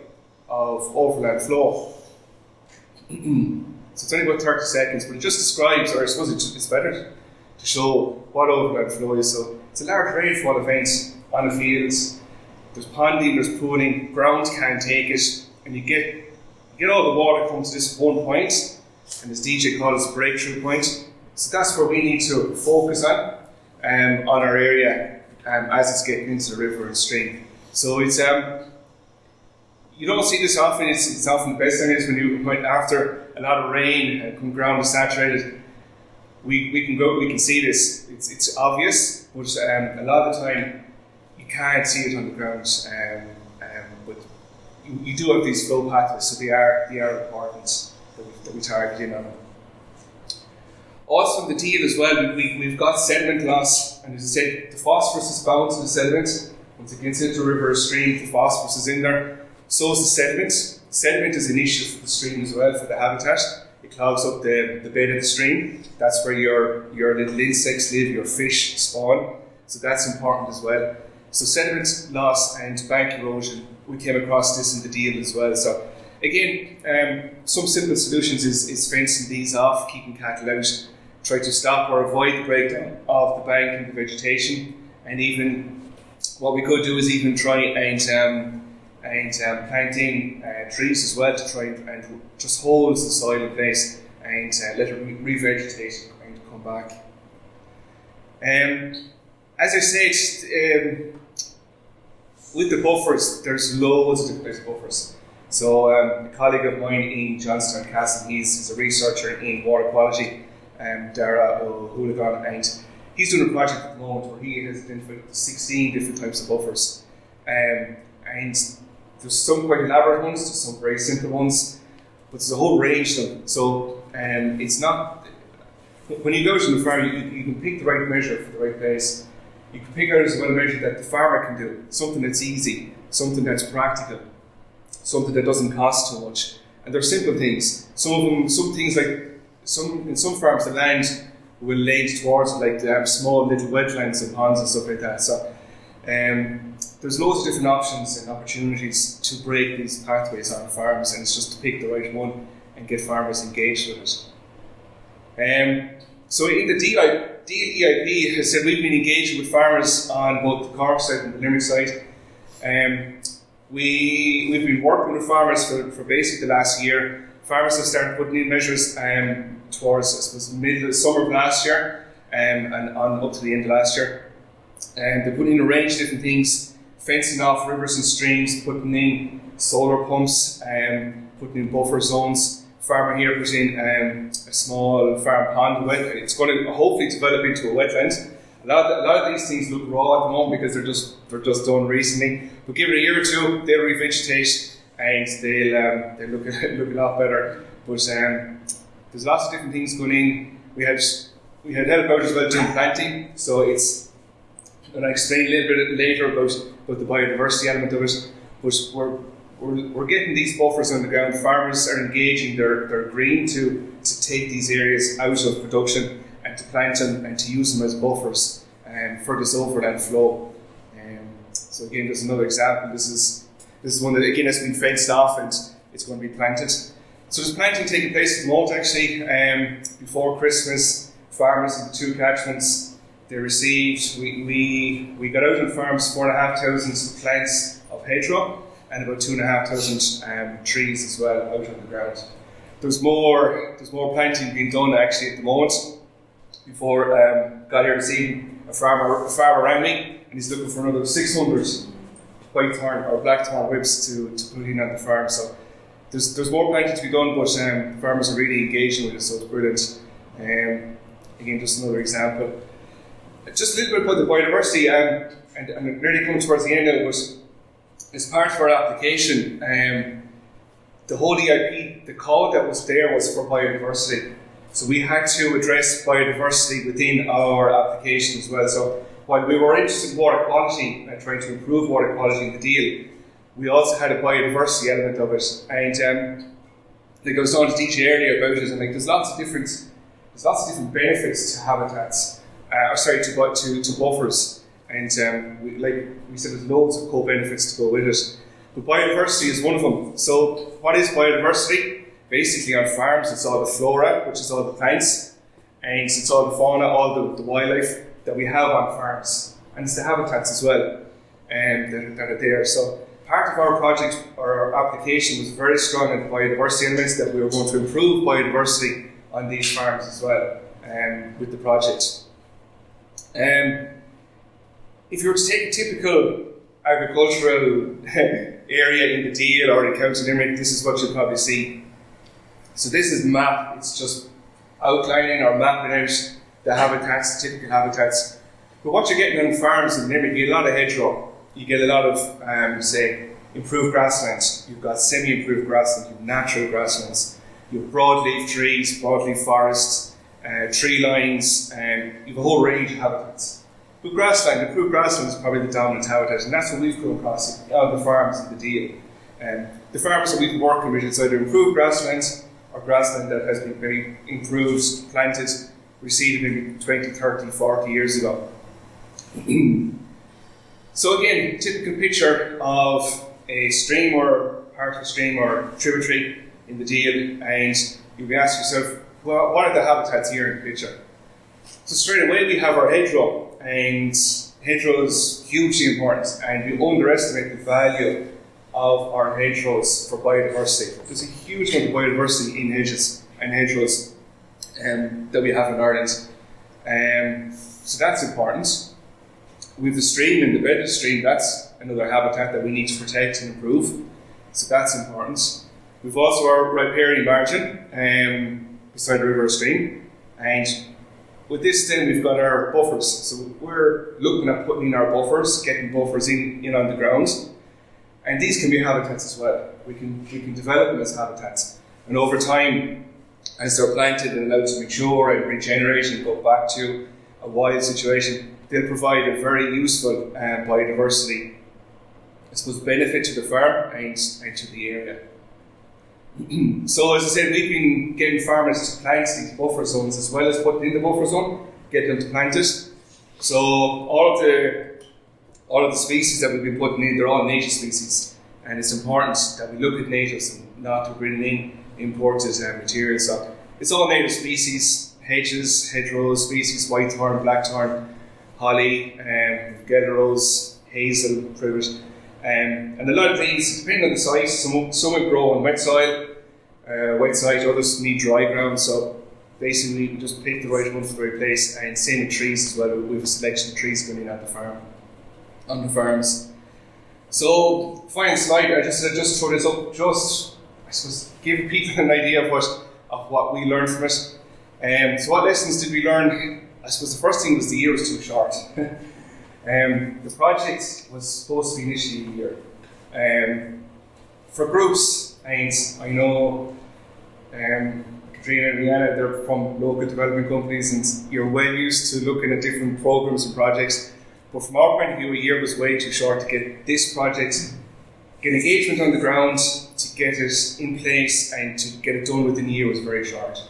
of overland flow. So it's only about 30 seconds, but it just describes, or I suppose it's better to show what overland flow is. So it's a large rainfall event on the fields. There's ponding, there's pooling, ground can't take it, and you get all the water comes to this one point, and as DJ calls it, a breakthrough point. So that's where we need to focus on our area as it's getting into the river and stream. So it's you don't see this often. It's often the best thing is when after a lot of rain and when ground is saturated, we can see this. It's obvious, but a lot of the time you can't see it on the ground. But you do have these flow pathways, so they are important that we target in on. Also, the Deel as well, we've got sediment loss, and as I said, the phosphorus is bound to the sediment. Once it gets into a river or stream, the phosphorus is in there. So is the sediment. Sediment is an issue for the stream as well, for the habitat. It clogs up the bed of the stream. That's where your little insects live, your fish spawn. So that's important as well. So sediment loss and bank erosion, we came across this in the Deel as well. So again, some simple solutions is fencing these off, keeping cattle out, try to stop or avoid the breakdown of the bank and the vegetation, and even what we could do is even try and planting trees as well to try and just hold the soil in place and let it revegetate and come back. As I said, with the buffers, there's loads of different buffers. So a colleague of mine in Johnstown Castle, he's a researcher in water quality, Dara O'Hooligan, and he's doing a project at the moment where he has identified 16 different types of buffers. And there's some quite elaborate ones, there's some very simple ones, but there's a whole range of them. So it's not, when you go to the farm, you can pick the right measure for the right place. You can pick out as well a measure that the farmer can do, something that's easy, something that's practical, something that doesn't cost too much. And they're simple things. Some things like, in some farms the land will lead towards like small little wetlands and ponds and stuff like that. So there's loads of different options and opportunities to break these pathways on farms, and it's just to pick the right one and get farmers engaged with it. So in the Deel EIP has said we've been engaging with farmers on both the Cork side and the Limerick side. We've been working with farmers for basically the last year. Farmers have started putting in measures towards, I suppose, middle of summer of last year and on up to the end of last year. And they're putting in a range of different things, fencing off rivers and streams, putting in solar pumps, putting in buffer zones. Farmer here put in a small farm pond. It's going to hopefully develop into a wetland. A lot of these things look raw at the moment because they're just done recently. But give it a year or two, they'll revegetate and they'll look a lot better. But there's lots of different things going in. We had help out as well doing planting. So it's, and I'll explain a little bit later about the biodiversity element of it. But we're getting these buffers on the ground. Farmers are engaging. They're agreeing to take these areas out of production and to plant them and to use them as buffers for this overland flow. So again, there's another example. This is one that again has been fenced off and it's going to be planted. So there's planting taking place at the moment actually. Before Christmas, farmers in the two catchments, They received, we got out on farms 4,500 plants of hedgerow and about 2,500 trees as well out on the ground. There's more planting being done actually at the moment. Before got here this evening, a farmer rang me and he's looking for another 600 white thorn or black thorn whips to put in on the farm. So there's more planting to be done, but farmers are really engaging with it, so it's brilliant. Again, just another example. Just a little bit about the biodiversity, and it really comes towards the end of it, but as part of our application, the whole EIP, the code that was there was for biodiversity. So we had to address biodiversity within our application as well. So while we were interested in water quality and trying to improve water quality in the Deel, we also had a biodiversity element of it. And like I was talking to DJ earlier about it, and like there's lots of different benefits to habitats. To buffers, and like we said, there's loads of co-benefits to go with it. But biodiversity is one of them. So what is biodiversity? Basically on farms it's all the flora, which is all the plants, and it's all the fauna, all the wildlife that we have on farms. And it's the habitats as well that are there. So part of our project or our application was very strong in the biodiversity elements, that we were going to improve biodiversity on these farms as well with the project. If you were to take a typical agricultural area in the Deel or in County Limerick, this is what you'll probably see. So this is the map. It's just outlining or mapping out the habitats, the typical habitats. But what you're getting on farms in Limerick, you get a lot of hedgerow. You get a lot of, say, improved grasslands. You've got semi-improved grasslands, you've natural grasslands. You have broadleaf trees, broadleaf forests, tree lines, and you have a whole range of habitats. But improved grassland is probably the dominant habitat, and that's what we've come across on the farms in the Deel. The farms that we've been working with, it's either improved grasslands or grassland that has been very improved, planted, reseeded maybe 20, 30, 40 years ago. So again, typical picture of a stream or part of a stream or tributary in the Deel, and you'll be asking yourself, well, what are the habitats here in the picture? So straight away we have our hedgerow, and hedgerow is hugely important, and we underestimate the value of our hedgerows for biodiversity. There's a huge amount of biodiversity in hedges and hedgerows that we have in Ireland. So that's important. We have the stream, in the bed of the stream, that's another habitat that we need to protect and improve. So that's important. We've also our riparian margin beside the river or stream, and with this then we've got our buffers. So we're looking at putting in our buffers, getting buffers in on the ground, and these can be habitats as well. We can develop them as habitats, and over time, as they're planted and allowed to mature and regenerate and go back to a wild situation, they'll provide a very useful biodiversity, I suppose, benefit to the farm and to the area. So as I said, we've been getting farmers to plant these buffer zones as well as putting in the buffer zone, get them to plant it. So all of the species that we've been putting in, they're all native species, and it's important that we look at natives and not to bring in imported material. So it's all native species, hedges, hedgerows, species, white thorn, black thorn, holly, gedder rose, hazel, privet. And a lot of these, depending on the size, some will grow on wet soil, others need dry ground. So basically, we just pick the right one for the right place. And same with trees as well. We have a selection of trees going in at the farm, on the farms. So final slide. I just throw this up, just I suppose give people an idea of what we learned from it. So what lessons did we learn? I suppose the first thing was the year was too short. The project was supposed to be initially a year. For groups, and I know Katrina and Rihanna, they're from local development companies, and you're well used to looking at different programs and projects. But from our point of view, a year was way too short to get this project, get engagement on the ground, to get it in place, and to get it done within a year was very short.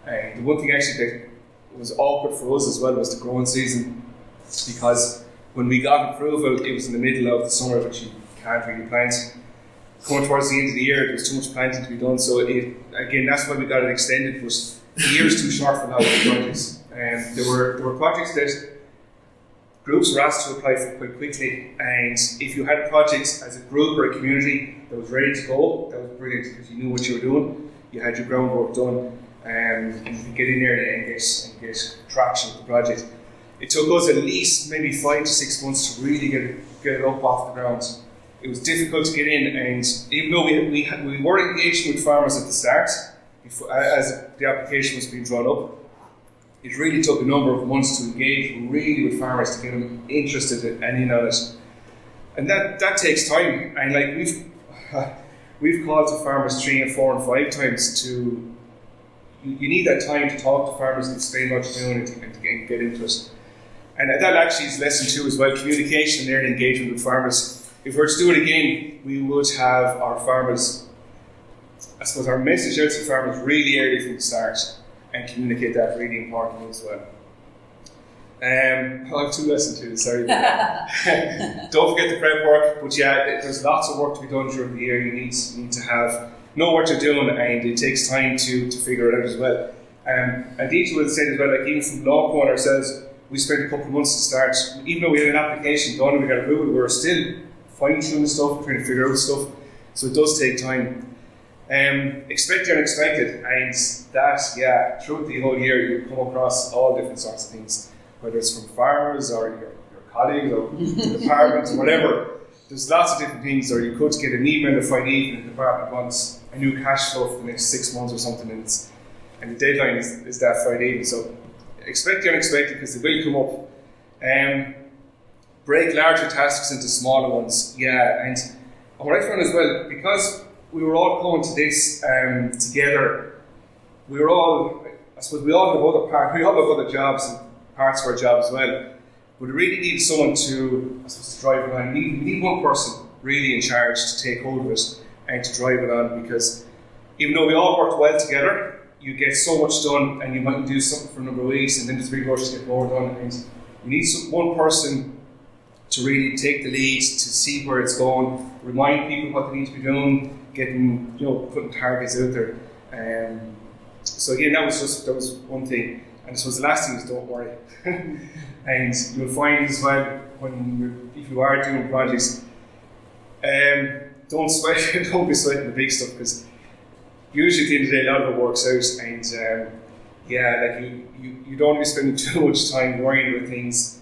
The one thing actually that was awkward for us as well was the growing season, because when we got approval, it was in the middle of the summer, which you can't really plant. Coming towards the end of the year, there was too much planting to be done, so again, that's why we got it extended, but the year is too short for now with the projects. There were projects that groups were asked to apply for quite quickly, and if you had a project as a group or a community that was ready to go, that was brilliant because you knew what you were doing, you had your groundwork done, and you could get in there and get traction with the project. It took us at least maybe 5 to 6 months to really get it up off the ground. It was difficult to get in, and even though we were engaging with farmers at the start, as the application was being drawn up, it really took a number of months to engage really with farmers to get them interested and in on it. And that takes time. And like we've called to farmers 3 and 4 and 5 times to. You need that time to talk to farmers and explain what you're doing and to get into it. And that actually is lesson 2 as well: communication there and engagement with farmers. If we were to do it again, we would have our farmers. I suppose our message out to farmers really early from the start, and communicate that really importantly as well. I have 2 lessons too, sorry. Don't forget the prep work, but yeah, there's lots of work to be done during the year. You need to know what you're doing, and it takes time to figure it out as well. And DJ will say as well, like even from LAWPRO and ourselves, we spent a couple of months to start. Even though we had an application done and we got approved, we were still fine-tuning stuff, trying to figure out stuff. So it does take time. Expect the unexpected, and that, yeah, throughout the whole year you come across all different sorts of things, whether it's from farmers or your colleagues or the department or whatever. There's lots of different things, or you could get an email on Friday evening, the department wants a new cash flow for the next 6 months or something, and the deadline is that Friday evening. So expect the unexpected because they will come up. Break larger tasks into smaller ones, yeah. And what I found as well, because we were all going to this together, we were all, I suppose we all have other jobs and parts of our job as well. But it really needs someone to drive it on. We need one person really in charge to take hold of it and to drive it on, because even though we all work well together, you get so much done and you might do something for a number of weeks and then there's a big rush to get more done. And you need one person to really take the lead, to see where it's going, remind people what they need to be doing, putting targets out there. So again, that was one thing. And so the last thing is don't worry. And you'll find as well, if you are doing projects, don't sweat, don't be sweating the big stuff, because usually at the end of the day a lot of it works out, and you don't be spending too much time worrying about things,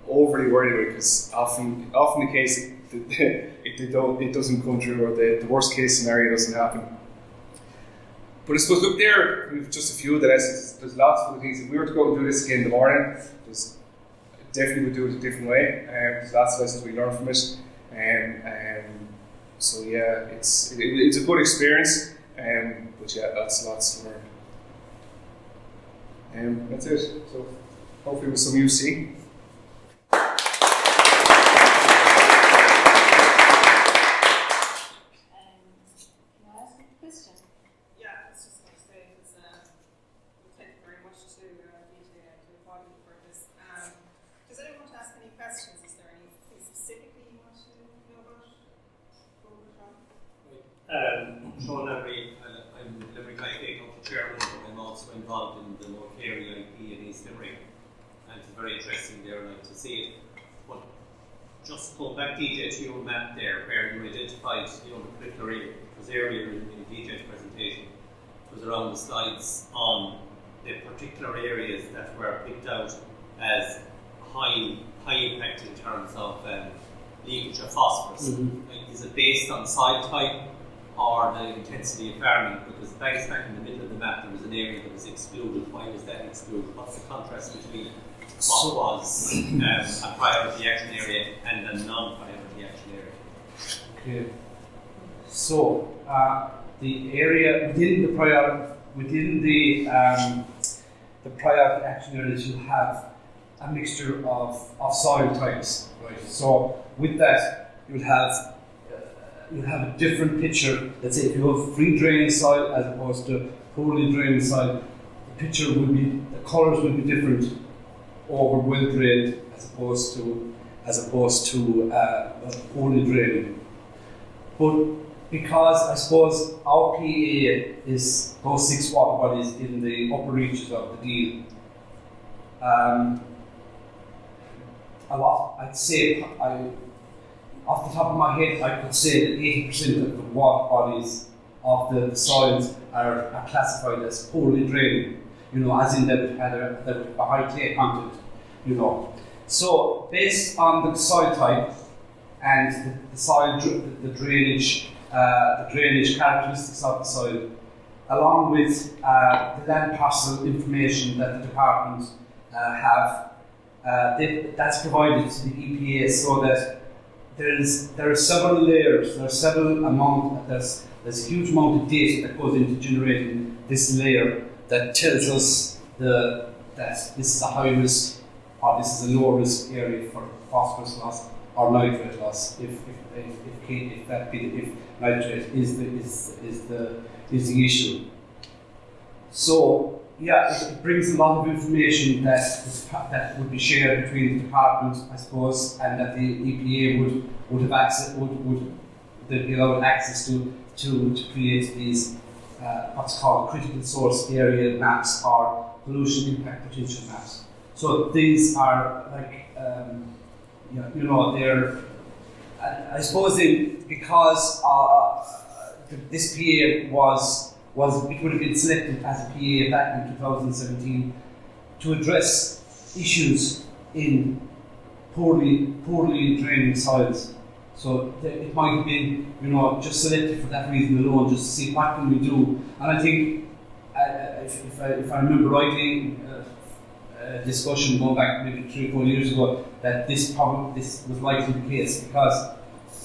overly worried about it, because often the case it doesn't come true, or the worst case scenario doesn't happen. But I suppose, look, there we've just a few of the lessons. There's lots of other things. If we were to go and do this again in the morning, definitely would do it a different way. There's lots of lessons we learn from it. So yeah, it's a good experience. But yeah, lots to learn. That's it. So hopefully with some UC. I'm Limerick EIP chairman, but I'm also involved in the Lower Deel EIP in East Limerick, and it's very interesting there to see it. But just pull back, DJ, to your map there, where you identified the particular area. It was earlier in DJ's presentation. It was around the slides on the particular areas that were picked out as high impact in terms of leakage of phosphorus. Mm-hmm. Like, is it based on soil type or the intensity of farming? Because back in the middle of the map there was an area that was excluded. Why was that excluded? What's the contrast between what was a priority action area and a non-priority action area? Okay. So the area within the priority action areas, you have a mixture of soil types, right? So with that, you'll have a different picture. Let's say if you have free draining soil as opposed to poorly draining soil, the colours will be different over well drained as opposed to poorly draining. But because I suppose our PA is those 6 water bodies in the upper reaches of the Deel, a lot. I'd say, off the top of my head, I could say that 80% of the water bodies of the soils are classified as poorly drained, as in that it had a high clay content, So based on the soil type and the soil, the drainage characteristics of the soil, along with the land parcel information that the department have, that's provided to the EPA so that there are several layers, there's a huge amount of data that goes into generating this layer that tells us that this is a high risk or this is a low risk area for phosphorus loss or nitrate loss if nitrate is the issue. So it brings a lot of information that would be shared between the department, I suppose, and that the EPA would have access they'd be allowed access to create these what's called critical source area maps or pollution impact potential maps. So these are like they're I suppose because this PA was it would have been selected as a PA back in 2017 to address issues in poorly draining soils. So it might have been, just selected for that reason alone, just to see what can we do. And I think, if I remember rightly, a discussion going back maybe 3 or 4 years ago, that this was likely the case because,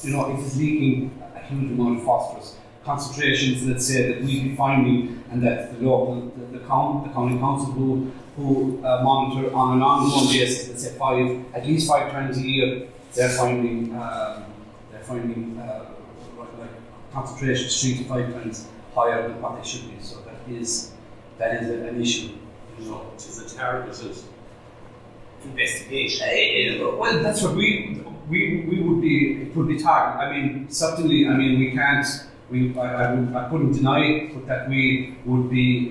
it is leaking a huge amount of phosphorus. Concentrations, let's say, that we'd be finding, and that the county council who monitor on an ongoing basis, let's say at least 5 times a year, they're finding concentrations 3 to 5 times higher than what they should be. So that is an issue. So it is a targeted investigation. Well, that's what we would be. It would be targeted. I mean, certainly. I mean, we can't. I couldn't deny that we would be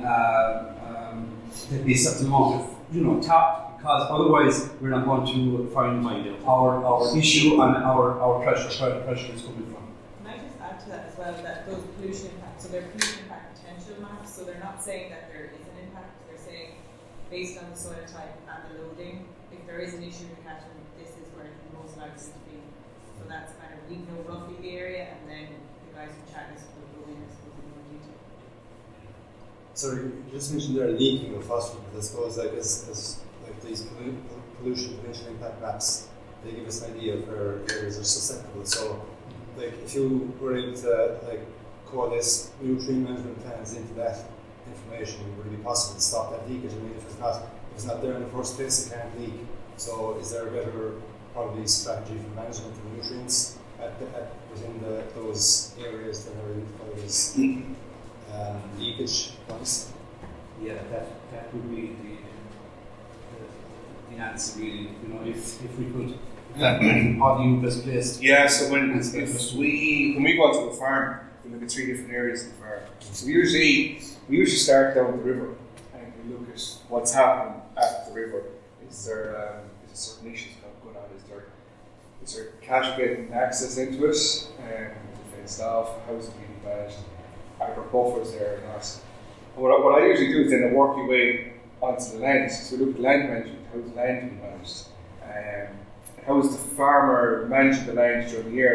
there'd be a certain amount of tapped, because otherwise we're not going to find our issue and our pressure where the pressure is coming from. Can I just add to that as well, that those pollution impacts, so they're pollution impact potential maps, so they're not saying that there is an impact, they're saying based on the soil type and the loading, if there is an issue with catchment, this is where it's most likely to be. So that's kind of, we know roughly the area, and then the guys from Chagos will go in, I suppose, in more detail. Sorry, you just mentioned there leaking of phosphorus, but I suppose as these pollution potential impact maps, they give us an idea of where areas are susceptible. So, if you were able to coalesce nutrient management plans into that information, would it be possible to stop that leakage? I mean, if it's not there in the first place, it can't leak. So, is there a better probably strategy for management of nutrients within those areas that are identified as leakage points? Yeah, that would be the answer, really. If we could, how do you best placed? Yeah, so when we go to a farm, we look at 3 different areas of the farm. So we usually start down the river and we look at what's happening at the river. Is there certain issues going on? Is there catch getting access into it? Is it fenced off? How is it being managed? Are there buffers there or not? And what I usually do is then I work your way onto the land. So we look at land management. How is land being managed? How is the farmer managing the land during the year?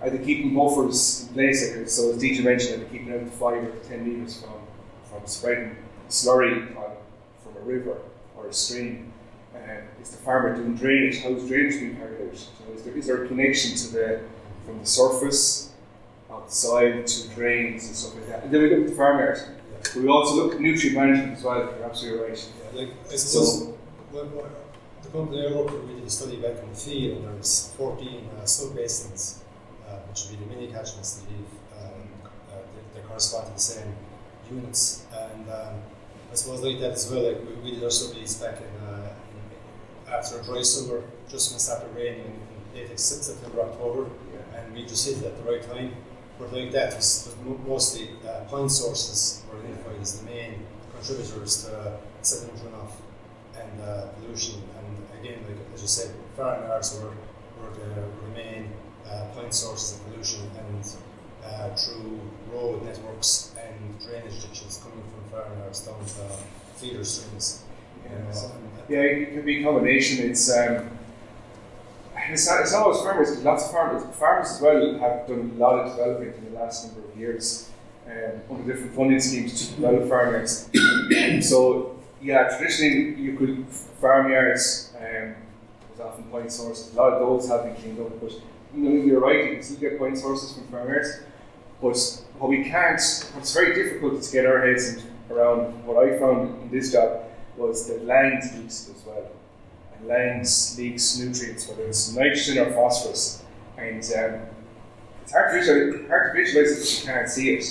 Are they keeping buffers in place? So as DJ mentioned, are they keeping out to 5 or 10 metres from spreading slurry from a river or a stream? Is the farmer doing drainage? How is drainage being carried out? So is there a connection from the surface of the soil to drains and stuff like that? And then we look at the farm area. But we also look at nutrient management as well. You're absolutely right. Yeah, I suppose the company I work with, we did a study back in the field, and there's 14 sub-basins, which would be the mini catchments that they correspond to the same units. And I suppose like that as well, we did our studies back after a dry summer, just when it started raining in late September, October, and we just hit it at the right time. But like that, was mostly point sources were identified as the main contributors to sediment runoff. and pollution. And again, like as you said, farm yards were the main point sources of pollution, and through road networks and drainage ditches coming from farm yards down to feeder streams. Yeah, it can be a combination. It's not always farmers, because lots of farmers as well have done a lot of development in the last number of years under different funding schemes to develop farmyards. So yeah, traditionally you could farmyards was often point sources. A lot of those have been cleaned up, but you're right, you can still get point sources from farmyards. But what we can't, what's very difficult to get our heads around, what I found in this job was that land leaks as well. And land leaks nutrients, whether it's nitrogen or phosphorus. And it's hard to visualize it if you can't see it.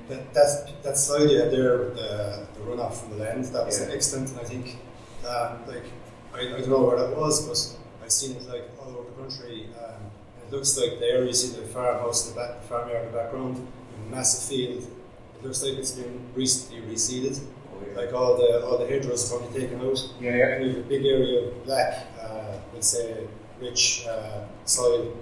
That slide you had there with the runoff from the land, that was excellent. And I think, I don't know where that was, but I've seen it like all over the country. And it looks like there you see the farmhouse in the back, the farmyard in the background, a massive field. It looks like it's been recently reseeded. Like all the hedgerows are probably taken out. And you have a big area of black, let's say rich soil.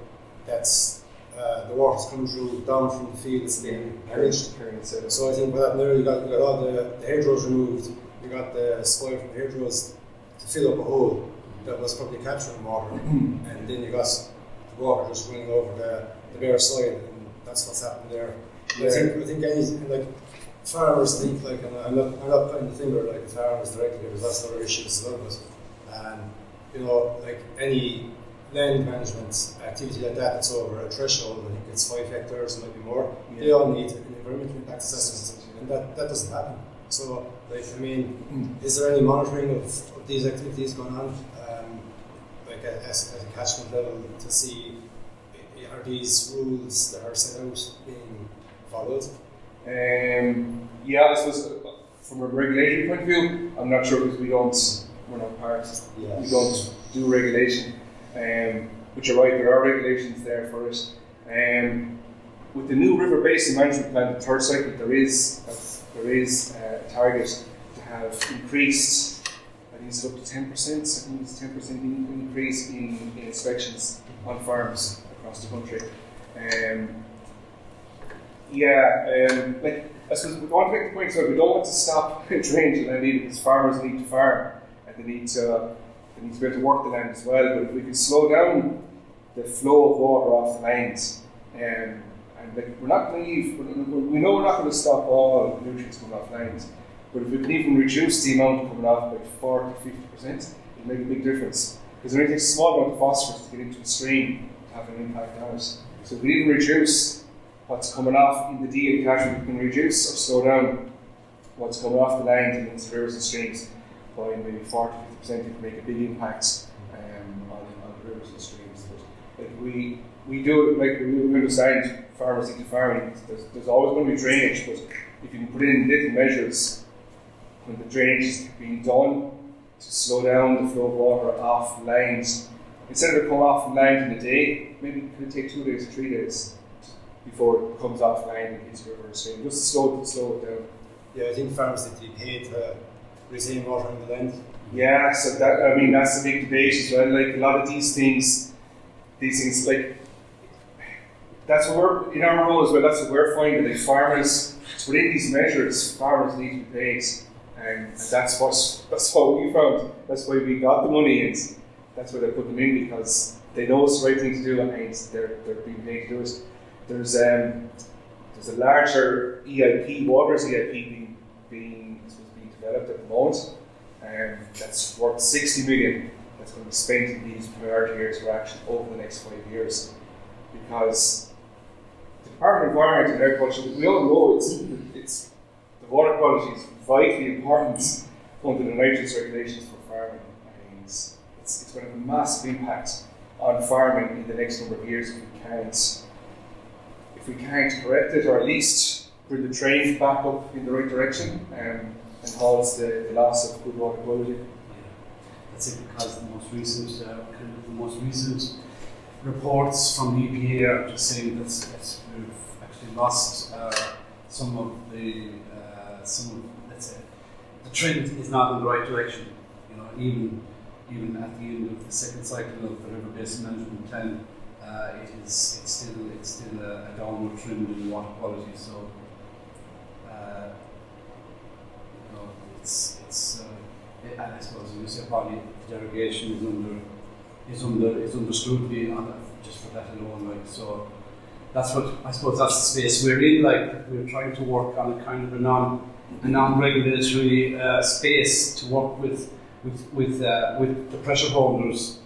That's the water's coming through down from the fields being enriched. So I think what happened there, you got all the hedgerows removed. You got the spoil from the hedgerows to fill up a hole that was probably capturing water, and then you got the water just running over the bare soil, and that's what's happened there. I think any farmers think and I'm not pointing the finger like the farmers directly, because that's other issues as well. But any land management activity like that's over a threshold. I think it's 5 hectares, maybe more. They all need an environmental impact assessment, and that doesn't happen. So, is there any monitoring of these activities going on, at a catchment level, to see are these rules that are set out being followed? I suppose from a regulatory point of view, I'm not sure, because we're not part. We don't do regulation. But you're right, there are regulations there for it. With the new River Basin Management Plan, the third cycle, there is a target to have increased, I think it's up to 10%, I think it's 10% increase in inspections on farms across the country. I suppose we want to make the point, so we don't want to stop drainage of land either, because farmers need to farm, and they need to be able to work the land as well. But if we can slow down the flow of water off the lands, and we're not naive, we know we're not going to stop all nutrients coming off lands, but if we can even reduce the amount coming off by 40-50%, it'll make a big difference. Because it only takes a small amount of phosphorus to get into the stream to have an impact on it. So if we even reduce what's coming off in the Deel Catchment, we can reduce or slow down what's coming off the land and into rivers and streams by maybe 40-50%, it can make a big impact on the rivers and streams. But we do it, we understand farmers need to farm. There's always going to be drainage, but if you can put in little measures when the drainage is being done to slow down the flow of water off lines, instead of it coming off land in a day, maybe it could take 2 days or 3 days before it comes off land and hits the river and stream, just to slow it down. Yeah, I think farmers need to be paid to retain water in the land. Yeah, so that's a big debate as well. Like a lot of these things that's what we're in our role as well. That's what we're finding. Like farmers, within these measures, farmers need to be paid, and that's what we found. That's why we got the money, and that's why they put them in, because they know it's the right thing to do, and they're being paid to do it. There's a larger EIP, Waters EIP, being developed at the moment, and that's worth 60 million. That's going to be spent in these priority areas for action over the next 5 years, because the Department of Environment and Agriculture, we all know it's the water quality is vitally important under the nitrates regulations for farming, and it's going to have a massive impact on farming in the next number of years if we can't correct it, or at least bring the train back up in the right direction and halt the loss of good water quality. That's it, because the most recent reports from the EPA are just saying that we've actually lost some of let's say, the trend is not in the right direction. even at the end of the second cycle of the River Basin Management Plan, it's still a downward trend in water quality. So and I suppose you say probably derogation is under scrutiny just for that alone. Like, so that's what I suppose that's the space we're in. Like, we're trying to work on a kind of a non-regulatory space to work with the pressure holders,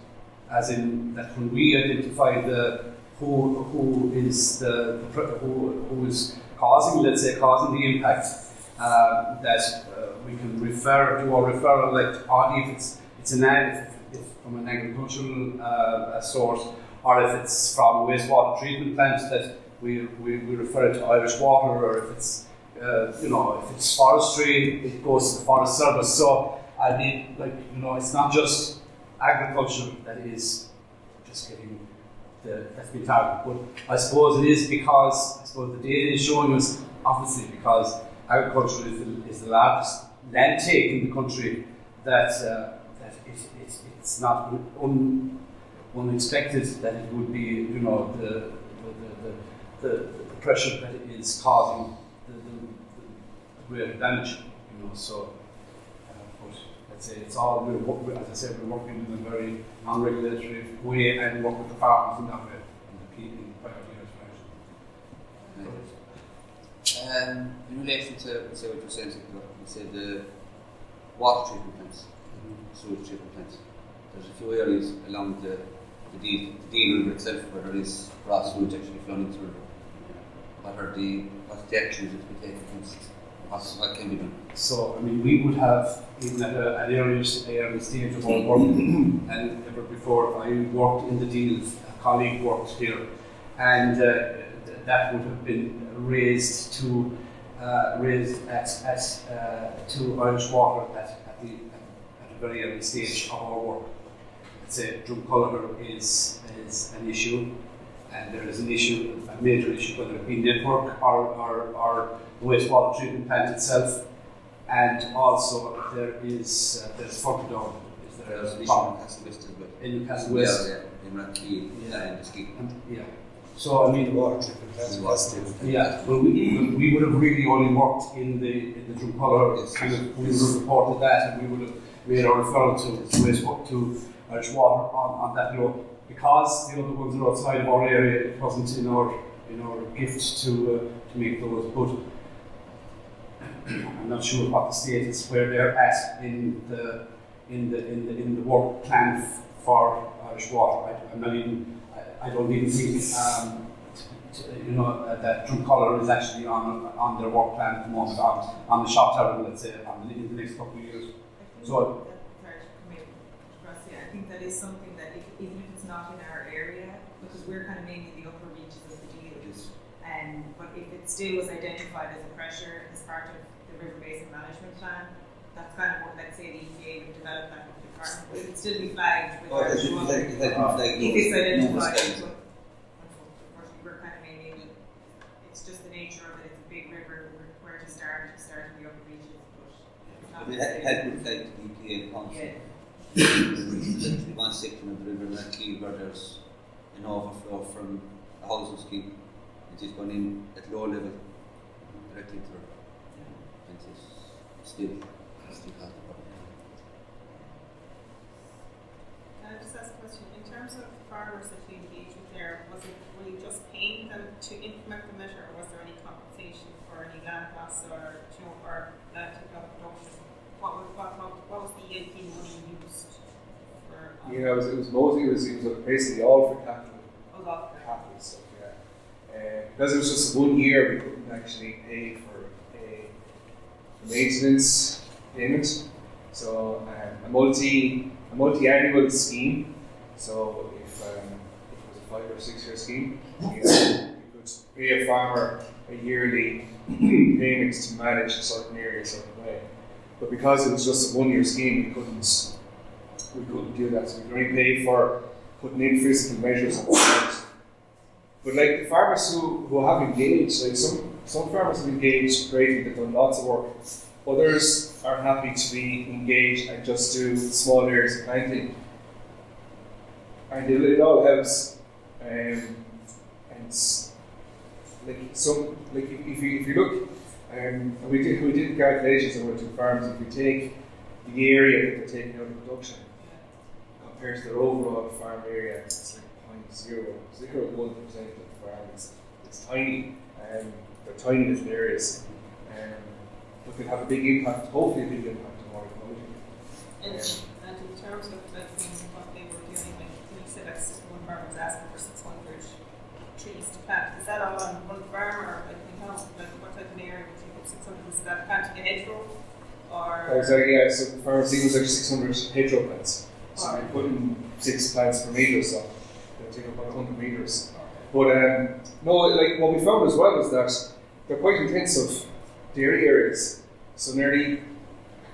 as in that when we identify who is causing the impact, that we can do a referral like to party if from an agricultural source, or if it's from a wastewater treatment plant, that we refer it to Irish Water, or if it's if it's forestry, it goes to the Forest Service. So I mean, it's not just agriculture that is just getting that's been targeted, but I suppose it is because the data is showing us, obviously, because agriculture is the largest land take in the country, that it's not unexpected that it would be the pressure that it is causing the greater damage. So but let's say it's all as I said, we're working in a very non-regulatory way and work with the farmers in that way in priority restoration. In relation to what you're saying, you said the water treatment plants, sewage treatment plants. There's a few areas along the Deel River itself where there is raw sewage actually flowing into the river. What's the actions that we take against? What can be done? So, I mean, we would have, even at an early stage of our work, and ever before I worked in the Deel, a colleague worked here, and that would have been raised to Irish Water at a very early stage of our work. Let's say Dromcollogher is an issue, and there is an issue, a major issue, whether it be network or the wastewater treatment plant itself, and also there's further down. There's an issue in Castle West as well. In Castle West. In Rathkey, in the ski. Yeah. So I mean, the water treatment plants. Yeah. Well, we would have really only worked in the Dromcollogher kind of. We would have reported that, and we would have made a referral to Irish Water on that law, because the other ones are outside of our area. It wasn't in our gift to make those. But I'm not sure what the status where they're at in the work plan for Irish Water. I don't even think that Dromcollogher is actually on their work plan at the moment, on the shop term, let's say, in the next couple of years. So I think that is something that even if it's not in our area, because we're kind of mainly the upper reaches of the Deel, but if it still was identified as a pressure as part of the River Basin Management Plan, that's kind of what, let's say, the EPA would develop that with the department. It would still be flagged with Irish Water. If it's identified, but unfortunately we're kind of mainly, it's just the nature of it. It's a big river. Where to start in the upper reaches, but it has been flagged to the EPA constantly. There's one section of the river in Rathkey where there's an overflow from a housing scheme. It is going in at low level directly to the river. And it's still has the problem. Can I just ask a question? In terms of farmers that you engaged with there, were you just paying them to implement the measure, or was there any compensation for any land loss or land production? What was the EIP money used for? It was basically all for capital. Capital stuff, yeah. Because it was just 1 year, we couldn't actually pay for a maintenance payment. So a multi-annual scheme. So if it was a 5 or 6 year scheme, you could pay a farmer a yearly payment to manage a certain area a certain way. But because it was just a 1 year scheme, we couldn't do that. So we could only pay for putting in physical measures on the site. But like the farmers who have engaged, like some farmers have engaged greatly, they've done lots of work Others are happy to be engaged and just do small areas of planting. And it all helps. And if you look, we did calculations on what two farms. If you take the area that they're taking out of production compared to their overall farm area, it's like 0.01% of the farm. It's tiny, they're tiny little areas, but they have a big impact. Hopefully, a big impact on our ecology. And in terms of what they were doing, like you said, that one farmer was asking for 600 trees to plant. Is that all on one farm, or what type of area would you put 600? Is that planting a hedgerow, or? So the farm seems like 600 hedgerow plants. So we put in 6 plants per metre, so they'll take about 100 metres. But no, like what we found as well is that they're quite intensive dairy areas. So nearly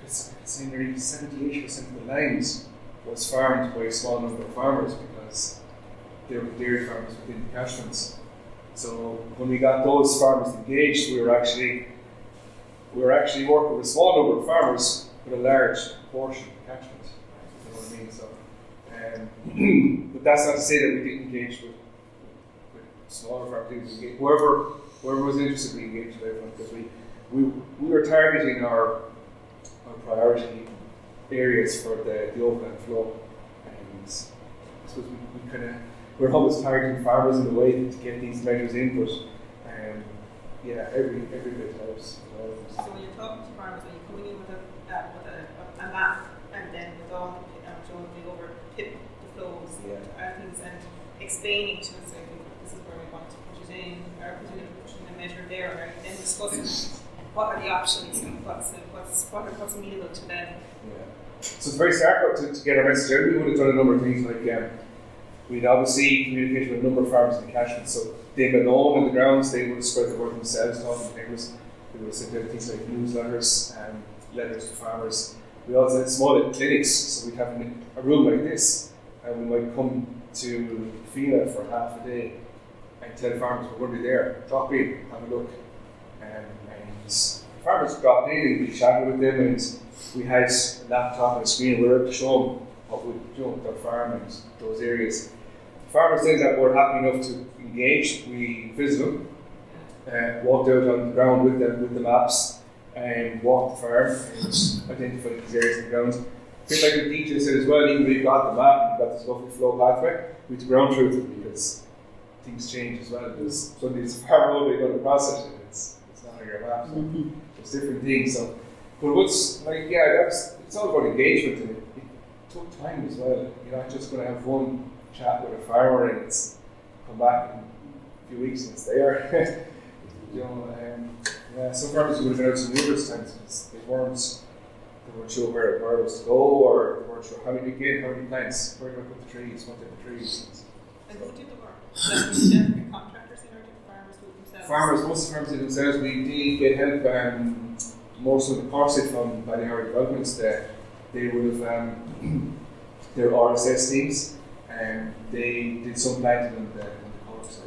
78% of the land was farmed by a small number of farmers because they were dairy farmers within the catchments. So when we got those farmers engaged, we were actually working with a small number of farmers with a large portion of the catchment. You know what I mean? So, but that's not to say that we didn't engage with smaller farmers. Whoever was interested, we engaged with everyone because we were targeting our priority areas for the overland flow, and I suppose we're always targeting farmers in a way to get these measures in, but every bit helps. So when you're talking to farmers, are you coming in with a map and then with all showing the over tip the flows and things and explaining to us like this is where we want to put it in, or putting a measure there, or then discussing what are the options and what's amenable to them. Yeah. So it's very stark to get our message out. We would have done a number of things like we'd obviously communicated with a number of farmers in the catchment, so they were known on the grounds, they would have spread the word themselves, talking to neighbours. They would have sent out things like newsletters and letters to farmers. We also had small little clinics, so we'd have a room like this, and we might come to Fina for half a day and tell farmers we're going to be there, drop in, have a look. And farmers dropped in and we chatted with them, and we had a laptop and a screen, and we were able to show them what we'd done with their farm and those areas. Farmers then that were happy enough to engage, we visited them, walked out on the ground with them with the maps, and walked the farm and identified these areas on the ground. A bit like the DJ said as well, even though we got the map and we got this lovely flow pathway, we had to ground truth it because things change as well. Because suddenly it's a farm road, you're going to cross it, and it's not on your map. So it's different things. So, but what's like, it's all about engagement, and it took time as well. You're not just going to have one chat with a farmer and it's come back in a few weeks and it's there. Some farmers would have been out some numerous times because they weren't sure where it was to go, or they weren't sure how many plants, where do I put the trees, what type of trees. And who did the work? The contractors in, or did the farmers do it themselves? Most of the farmers did themselves. We did get help. Most of the Corset from by the area developments there, they would have their RSS teams, and they did some planting on the cover side.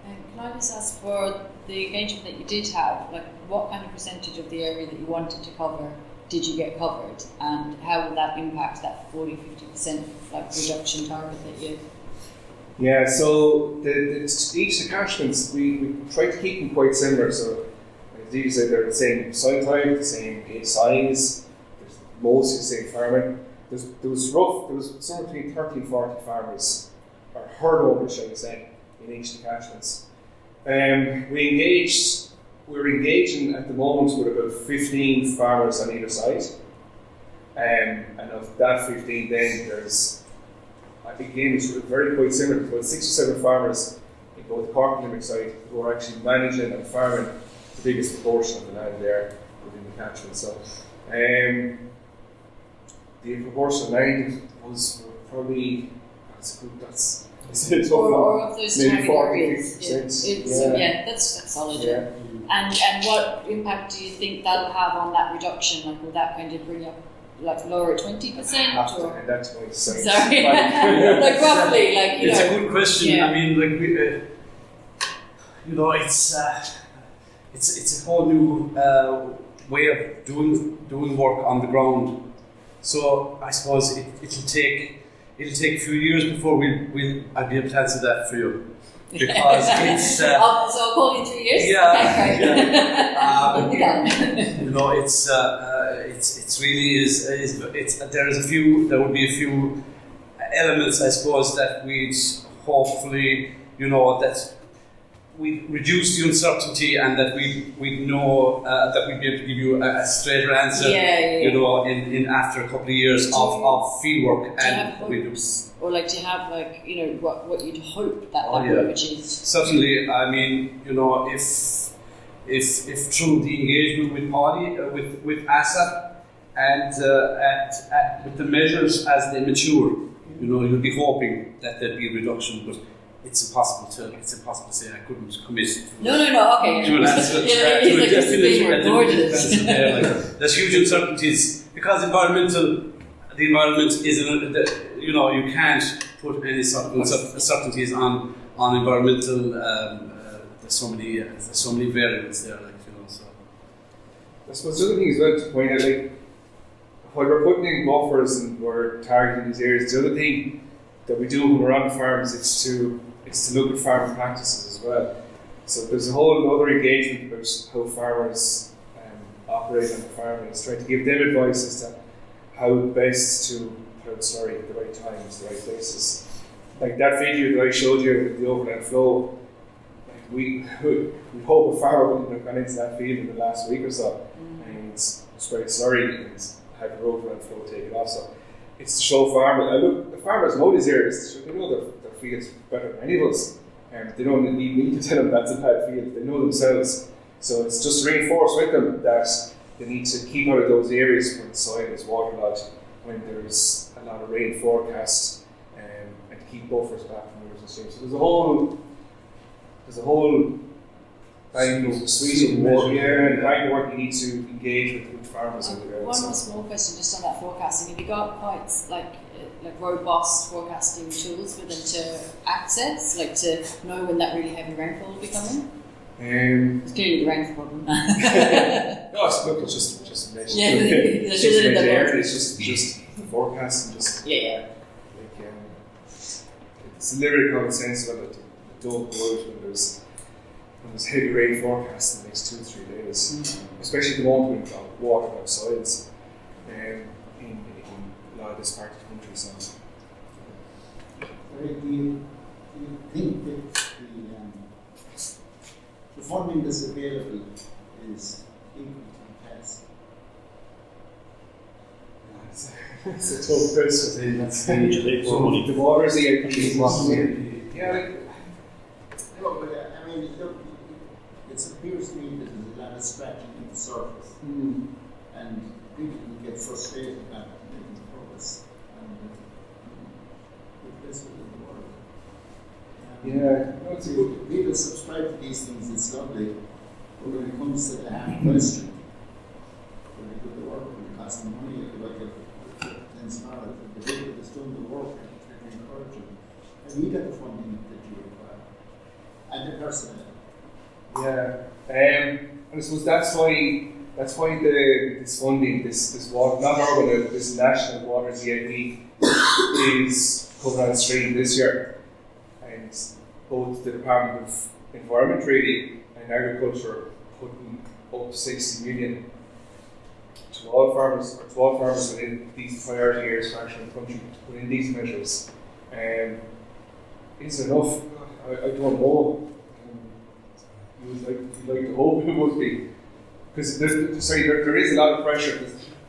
Can I just ask, for the engagement that you did have, like what kind of percentage of the area that you wanted to cover did you get covered, and how will that impact that 40-50% reduction target that you? Yeah, so each of the catchments we tried to keep them quite similar. So as Dee said, they're the same soil type, the same size, there's mostly the same farming. There was somewhere between 30 and 40 farmers, or herd owners, shall we say, in each of the catchments. We were engaging at the moment with about 15 farmers on either side. And of that 15 then there's, again it's very quite similar, about 6 or 7 farmers in both the Cork and Limerick side who are actually managing and farming the biggest proportion of the land there within the catchment. So the proportion of land was probably, that's or of those maybe target areas. Yeah. That's solid. Yeah. And what impact do you think that'll have on that reduction? Like, will that kind of bring up, lower 20%? Or? That's what it's saying. Sorry, roughly, It's a good question. Yeah. I mean, it's a whole new way of doing work on the ground. So I suppose it'll take a few years before I'll be able to answer that for you. Because it's so I'll call you in 3 years. yeah, Okay, yeah. You know, it's really is there would be a few elements, I suppose, that we'd hopefully, you know, that we reduce the uncertainty and that we know that we'd be able to give you a straighter answer. You know, in after a couple of years of field work. Do you have hopes? Or do you have you know what you'd hope that would have achieved? Certainly, I mean, you know, if through the engagement with Paddy, with ASSAP and with the measures as they mature, you know, you'll be hoping that there'd be a reduction, but it's impossible to say. I couldn't commit. No, okay. To an answer. There's huge uncertainties because the environment is you know, you can't put any sort of uncertainties on environmental. There's so many variables there, you know. So I suppose the other thing as well to point out, while we're putting in buffers and we're targeting these areas, the other thing that we do when we're on farms is to look at farming practices as well. So there's a whole other engagement about how farmers operate on the farm, and it's trying to give them advice as to how best to tell the story at the right times, the right places. Like that video that I showed you with the overland flow, we hope a farmer wouldn't have gone into that field in the last week or so and spread slurry and have the overland flow take it off. So it's to show farmers, look, the farmers know these areas, they know their fields better than any of us. They don't need me to tell them that's a bad field, they know themselves. So it's just to reinforce with them that they need to keep out of those areas when the soil is waterlogged, when there's a lot of rain forecast, and to keep buffers back from rivers and streams. So there's a whole suite of work, and kind of work you need to engage with farmers in the area. One more small question just on that forecasting. Have you got quite like robust forecasting tools for them to access, to know when that really heavy rainfall will be coming? It's clearly the rain's problem. No, it's just it's just the forecast and just it's a little common sense about it. Don't go out when there's heavy rain forecast in the next 2 or 3 days, especially the moment we've got waterlogged soils in a lot of this part of the country. So, do you think that the funding that's available is equal to the task? It's a tough question. that's the Water's EIP. Yeah. No, but I mean, look, it appears to me that there's a lot of scratching at the surface, and people can get frustrated about making progress. And the best way in the world. People subscribe to these things, it's lovely, but when it comes to the hard question, when they do the work, when it costs them money, then smaller, the people that's doing the work, they encourage them. And you get the funding that you require. And the personnel. Yeah, and I suppose that's why this funding, this water, not urban, this national waters EIP is coming on stream this year, and both the Department of Environment really and Agriculture putting up 60 million to all farmers within these priority areas for action in the country to put in these measures. Is it enough? I don't know. You'd like to hope it would be, because there is a lot of pressure.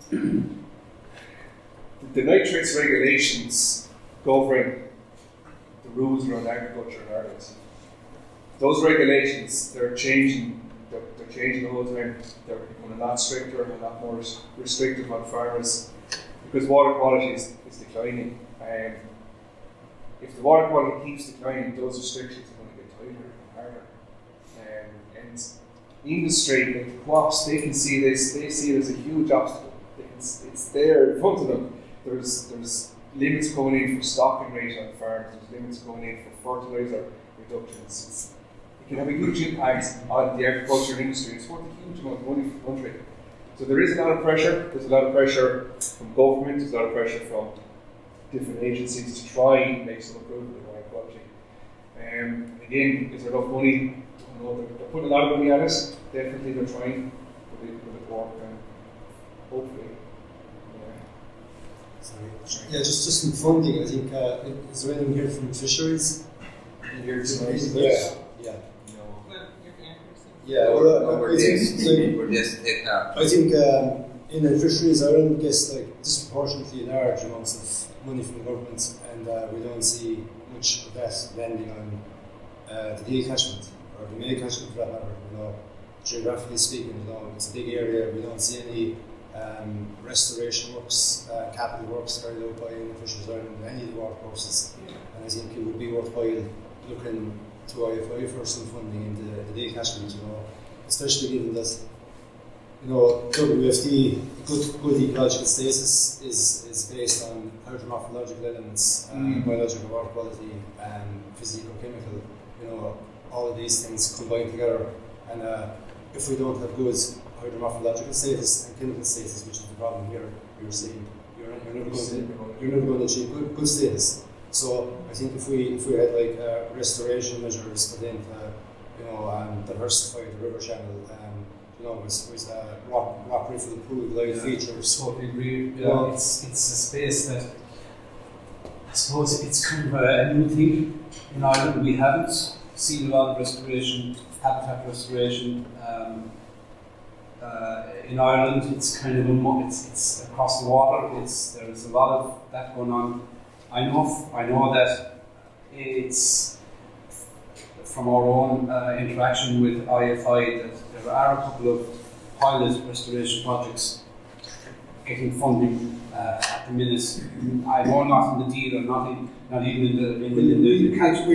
The nitrates regulations govern the rules around agriculture in Ireland. Those regulations, they're changing the whole time. They're becoming a lot stricter and a lot more restrictive on farmers because water quality is declining. If the water quality keeps declining, those restrictions are going to get tighter and harder. And industry, like the co-ops, they can see this. They see it as a huge obstacle. It's there in front of them. There's limits going in for stocking rate on farms. There's limits going in for fertilizer reductions. It can have a huge impact on the agriculture industry. It's worth a huge amount of money for the country. So there is a lot of pressure. There's a lot of pressure from government. There's a lot of pressure from different agencies to try and make some improvement in water quality. Again, is there enough money? I don't know. They're putting a lot of money at it. Definitely, they're trying. Will it work? Hopefully. Sorry. Yeah, just in funding, I think, is there anything here from fisheries? Here tonight. Yeah. Well, you're the anchor, so. Yeah, well, We're I think, we're just to take that. I think in the fisheries, Ireland gets like disproportionately large amounts of money from the government, and we don't see much of that landing on the Deel Catchment, or the May Catchment for that matter. You know, geographically speaking, you know, it's a big area. We don't see any restoration works, capital works carried out by the Fisheries Ireland in any of the water courses, and I think it would be worthwhile looking to IFI for some funding into the Deel Catchment, you know, especially given that, you know, WFD, good ecological status is based on hydromorphological elements, biological water quality, physico-chemical, you know, all of these things combined together, and if we don't have good hydromorphological status and chemical status, which is the problem here, you're saying you're never going to achieve good status. So I think if we had like restoration measures put in to, you know, diversify the river channel, you know, with rock reef of the pool, light features. Totally agree. Yeah, it's a space that I suppose it's kind of a new thing in Ireland. We haven't seen a lot of restoration, habitat restoration. In Ireland, it's kind of it's across the water. There's a lot of that going on. I know that it's from our own interaction with IFI that there are a couple of pilot restoration projects getting funding at the minute. I know not in the Deel or not even in the catchment.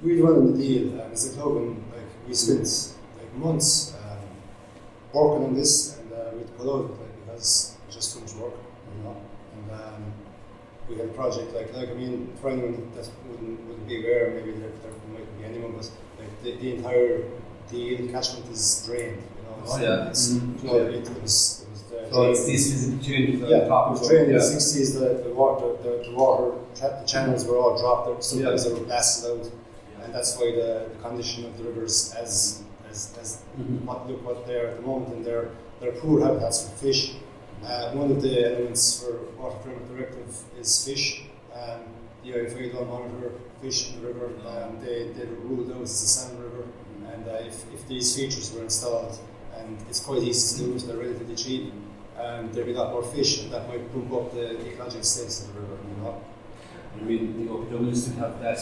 We run in the Deel as a club, and like we spent like months working on this, and we'd pull out of it because it just couldn't work, you know. And we had a project like I mean, for anyone that wouldn't be aware, maybe there might be anyone, but like the entire Deel catchment is drained, you know. It's, you know, it was so it's these physical changes. Yeah, it was drained in the 60s. The channels were all dropped. Sometimes they were blasted out, and that's why the condition of the rivers as what they're at the moment, and they're poor habitats for fish. One of the elements for Water Framework Directive is fish. The IFA don't monitor fish in the river. They were ruled out as a salmon river, and if these features were installed, and it's quite easy to do, they're relatively cheap, there'd be a lot more fish, and that might bump up the ecological status of the river, you know. I mean, the OPW still have that,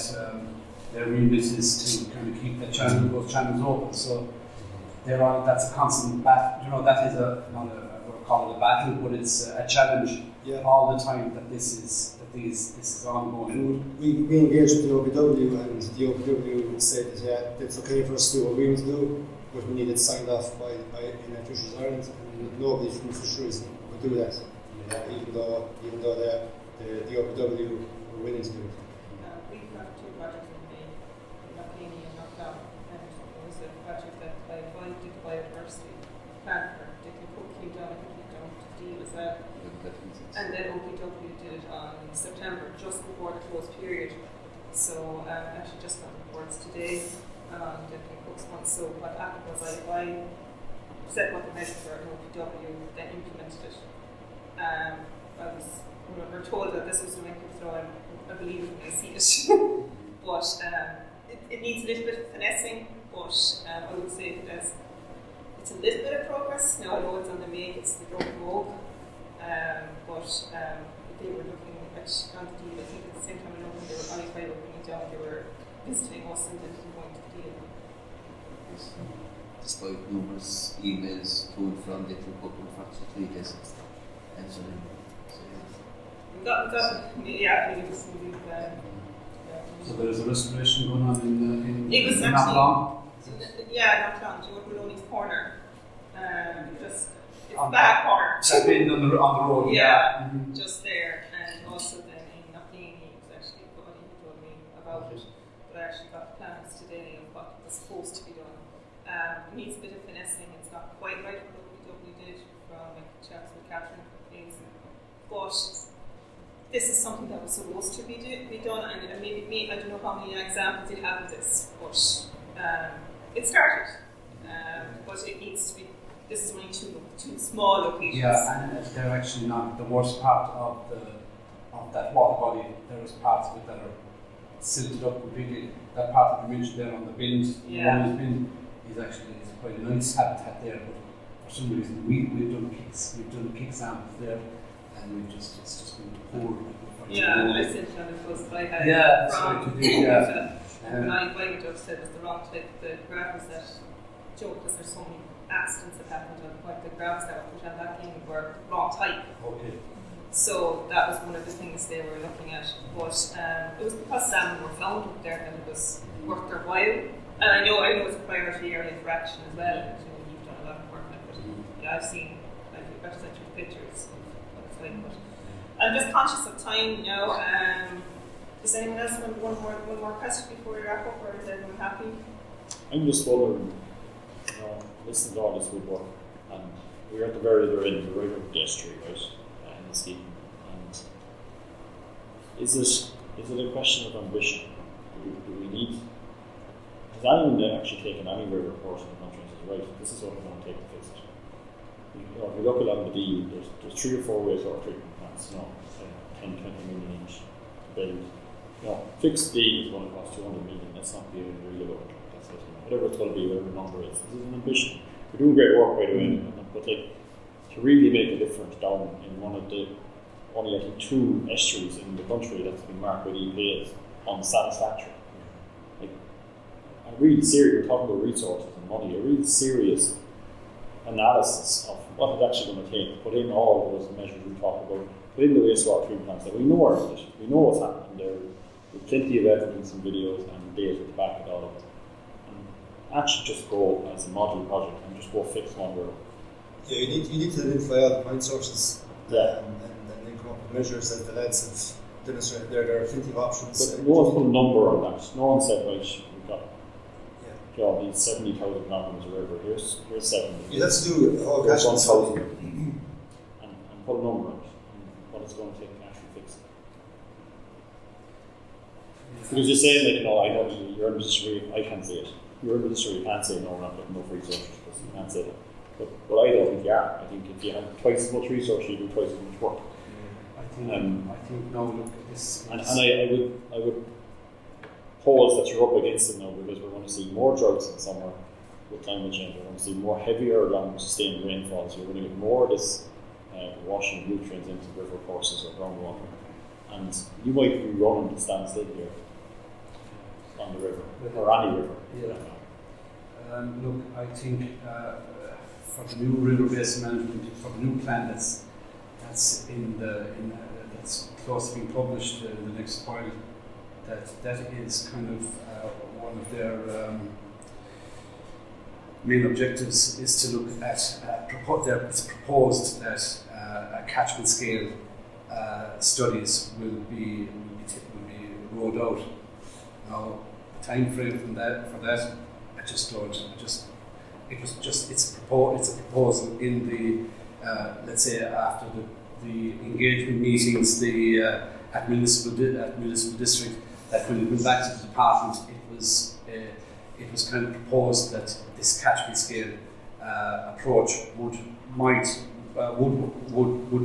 their remit is to kind of keep those channels open, so that's a constant battle, you know, that is not we'll call it a battle, but it's a challenge all the time that this is ongoing. We engaged with the OPW, and the OPW said that it's okay for us to do what we want to do, but we need it signed off by in Fisheries Ireland, and nobody from Fisheries would do that, even though the OPW were willing to do it. We've got two projects in May, Knocklaney and Knockdown, and there was a project that I applied to the biodiversity plan for Dick Cook came down, I think he came down to Deel as well. And then OPW did it on September, just before the closed period. So actually just got reports today on Deputy Cook's one. So what happened was I set what the measures were in OPW, then implemented it. We were told that this was the link throw, and I believe it when I see it. But it needs a little bit of finessing, but I would say that it's a little bit of progress. Now I know it's on the make, it's the Dromcollogher. But they were looking at on the Deel. I think at the same time I know when they were IFI were coming down, they were visiting us and then going to the Deel. Despite numerous emails to and from different government facilities, and so on. So there's a restoration going on in it was not long. not long. Do you want Maloney's Corner? Just it's the back corner. That been on the road. Yeah, just there, and also then in Knocklaney, it was actually Buddy who told me about it. But I actually got plans today of what was supposed to be done. It needs a bit of finessing. It's not quite right what we did catchment things. But this is something that was supposed to be done, and maybe I don't know how many examples you have of this, but it started. But it needs to be. This is only two small locations. Yeah, and they're actually not the worst part of that water body. There is parts of it that are silted up completely. That part that you mentioned there on the bend, the bend, is actually quite a nice habitat there. But for some reason, we've done kick samples there, and it's just been poor. Yeah, I sent you on the post I had from when I just said it was the wrong type. The graph was that joke because there's so many accidents that happened on the graphs that were put on that thing were wrong type. Okay. So that was one of the things they were looking at. But it was because salmon were found up there that it was worth their while. And I know it's a priority area for action as well. And, you've done a lot of work on it. But yeah, I've seen sent you pictures of the thing. But I'm just conscious of time now. Does anyone else want one more question before we wrap up, or is everyone happy? I'm just wondering, listen to all this good work, and we're at the very end of the River Deel, right, in the scheme, and is it a question of ambition? Do we need, has anyone actually taken any river course in the country and says, right, this is what we're going to take to fix it? If you look along the Deel, there's 3 or 4 wastewater treatment plants, 10, 20 million each to build. Fixed Deel is going to cost 200 million, let's not be really low. Whatever it's going to be, whatever the number is. This is an ambition. We're doing great work, by the way, but to really make a difference down in one of the only, I think, 2 estuaries in the country that's been marked by the EPA as unsatisfactory. A really serious, we're talking about resources and money, a really serious analysis of what it's actually going to take to put in all of those measures we talked about, put in the wastewater treatment plants that we know are efficient, we know what's happening there, with plenty of evidence and videos and data to back it all up. Actually just go as a model project and just go fix one road. Yeah, you need to identify all the point sources and then come up with measures as the lads have demonstrated there. There are plenty of options. But no one's put a number on that. No one said, right, we've got these 70,000 kilometres of river, here's 70. You have to do all catchment 1,000 and put a number on it and what it's going to take to actually fix it. Because you're saying, I know you're in a position where I can't say it. You're in a position where you can't say, no, we're not putting enough resources, because you can't say that. But I don't think you are. I think if you have twice as much resource, you do twice as much work. I think now look at this. And I would pause that you're up against it now, because we're going to see more droughts in summer with climate change. We're going to see more heavier, long sustained rainfall. So we're going to get more of this washing of nutrients into river courses or groundwater. And you might be running to stand still here on the river, or any river. Yeah. Look, I think for the new river-based management, for the new plan that's that's close to being published in the next while, that is kind of one of their main objectives is to look at it's proposed that a catchment scale studies will be rolled out. Now, the time frame for that, it's a proposal in the let's say after the engagement meetings at municipal district, that when it went back to the department, it was kind of proposed that this catchment scale approach would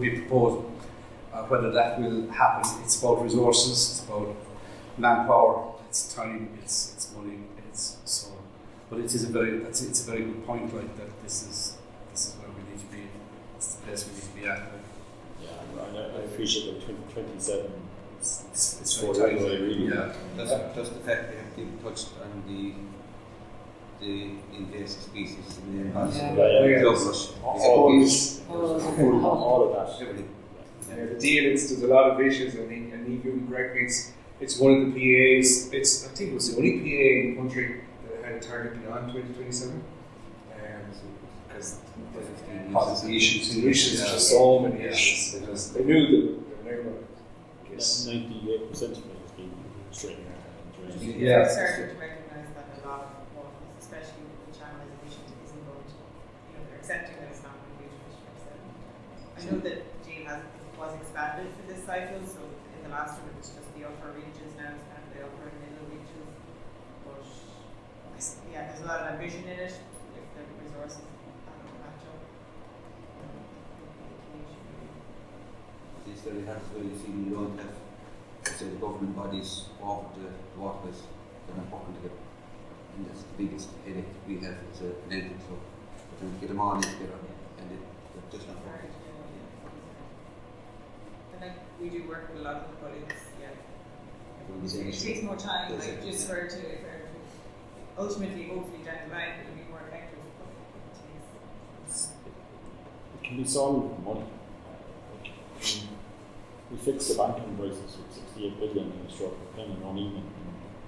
be proposed. Whether that will happen, it's about resources, it's about manpower, it's time, it's money, but it is it's a very good point, like that. This is where we need to be. It's the place we need to be at. Yeah, I appreciate that 2027. It's very tight, really. Yeah. Plus the fact they have been touched on the invasive species in the environment. All of that. Everything. The Deel, there's a lot of issues, I think, and even correctly, it's one of the PAs. I think it was the only PA in the country that had a target beyond 2027. Because the issues, just so many issues. Because they knew that they were never going to get 98% of it has been straightened out. Yeah. We're starting to recognise that a lot of what, especially with the channel emissions, isn't going to, they're accepting that it's not going to be 2027. I know that Deel was expanded for this cycle, so in the last one it was just the upper reaches, now it's kind of the upper and middle reaches. But yeah, there's a lot of ambition in it if the resources don't match up. It's very hard as well. You see, you don't have, say, the government bodies offer the waterways. They're not working together. And that's the biggest headache we have as an entity. So we're trying to get them all together, and they're just not working. And like we do work with a lot of them, but it's it It takes more time, Yes, like just for ultimately, hopefully down the line, it'll be more effective. It can be solved with money. We fixed the banking crisis with 68 billion in a stroke of pen and on even in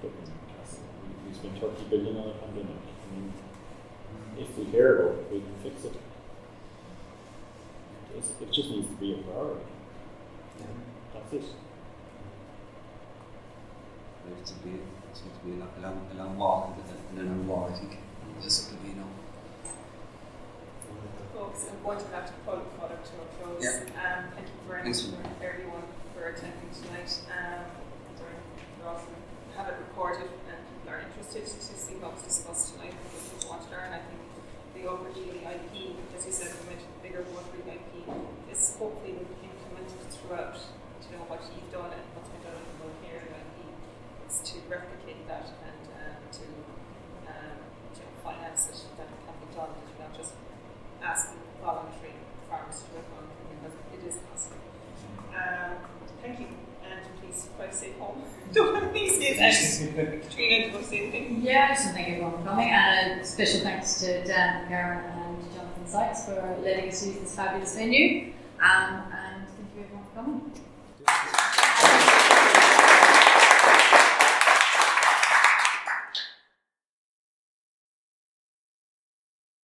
Dublin Castle. We spent 30 billion on a pandemic. I mean, if we care about it, we can fix it. It just needs to be a priority. That's it. It's going to be a long walk and a long war, I think. This will be, Folks, I'm going to have to pull the product to a close. Yeah. Thank you very much everyone for attending tonight. We'll also have it recorded and people are interested to see what was discussed tonight and people want to learn. I think the Upper Deel EIP, as you said, we mentioned the bigger water EIP, is hopefully implemented throughout. To know what you've done and what's been done in the local area EIP is to replicate that and to finance it that it can be done. That you're not just asking voluntary farmers to work on it because it is possible. Thank you, and please drive safe home. Don't have any safe. Katrina, do you want to say anything? Yeah, just want to thank everyone for coming, and a special thanks to Dan, Karen, and Jonathan Sykes for letting us use this fabulous venue. And thank you everyone for coming.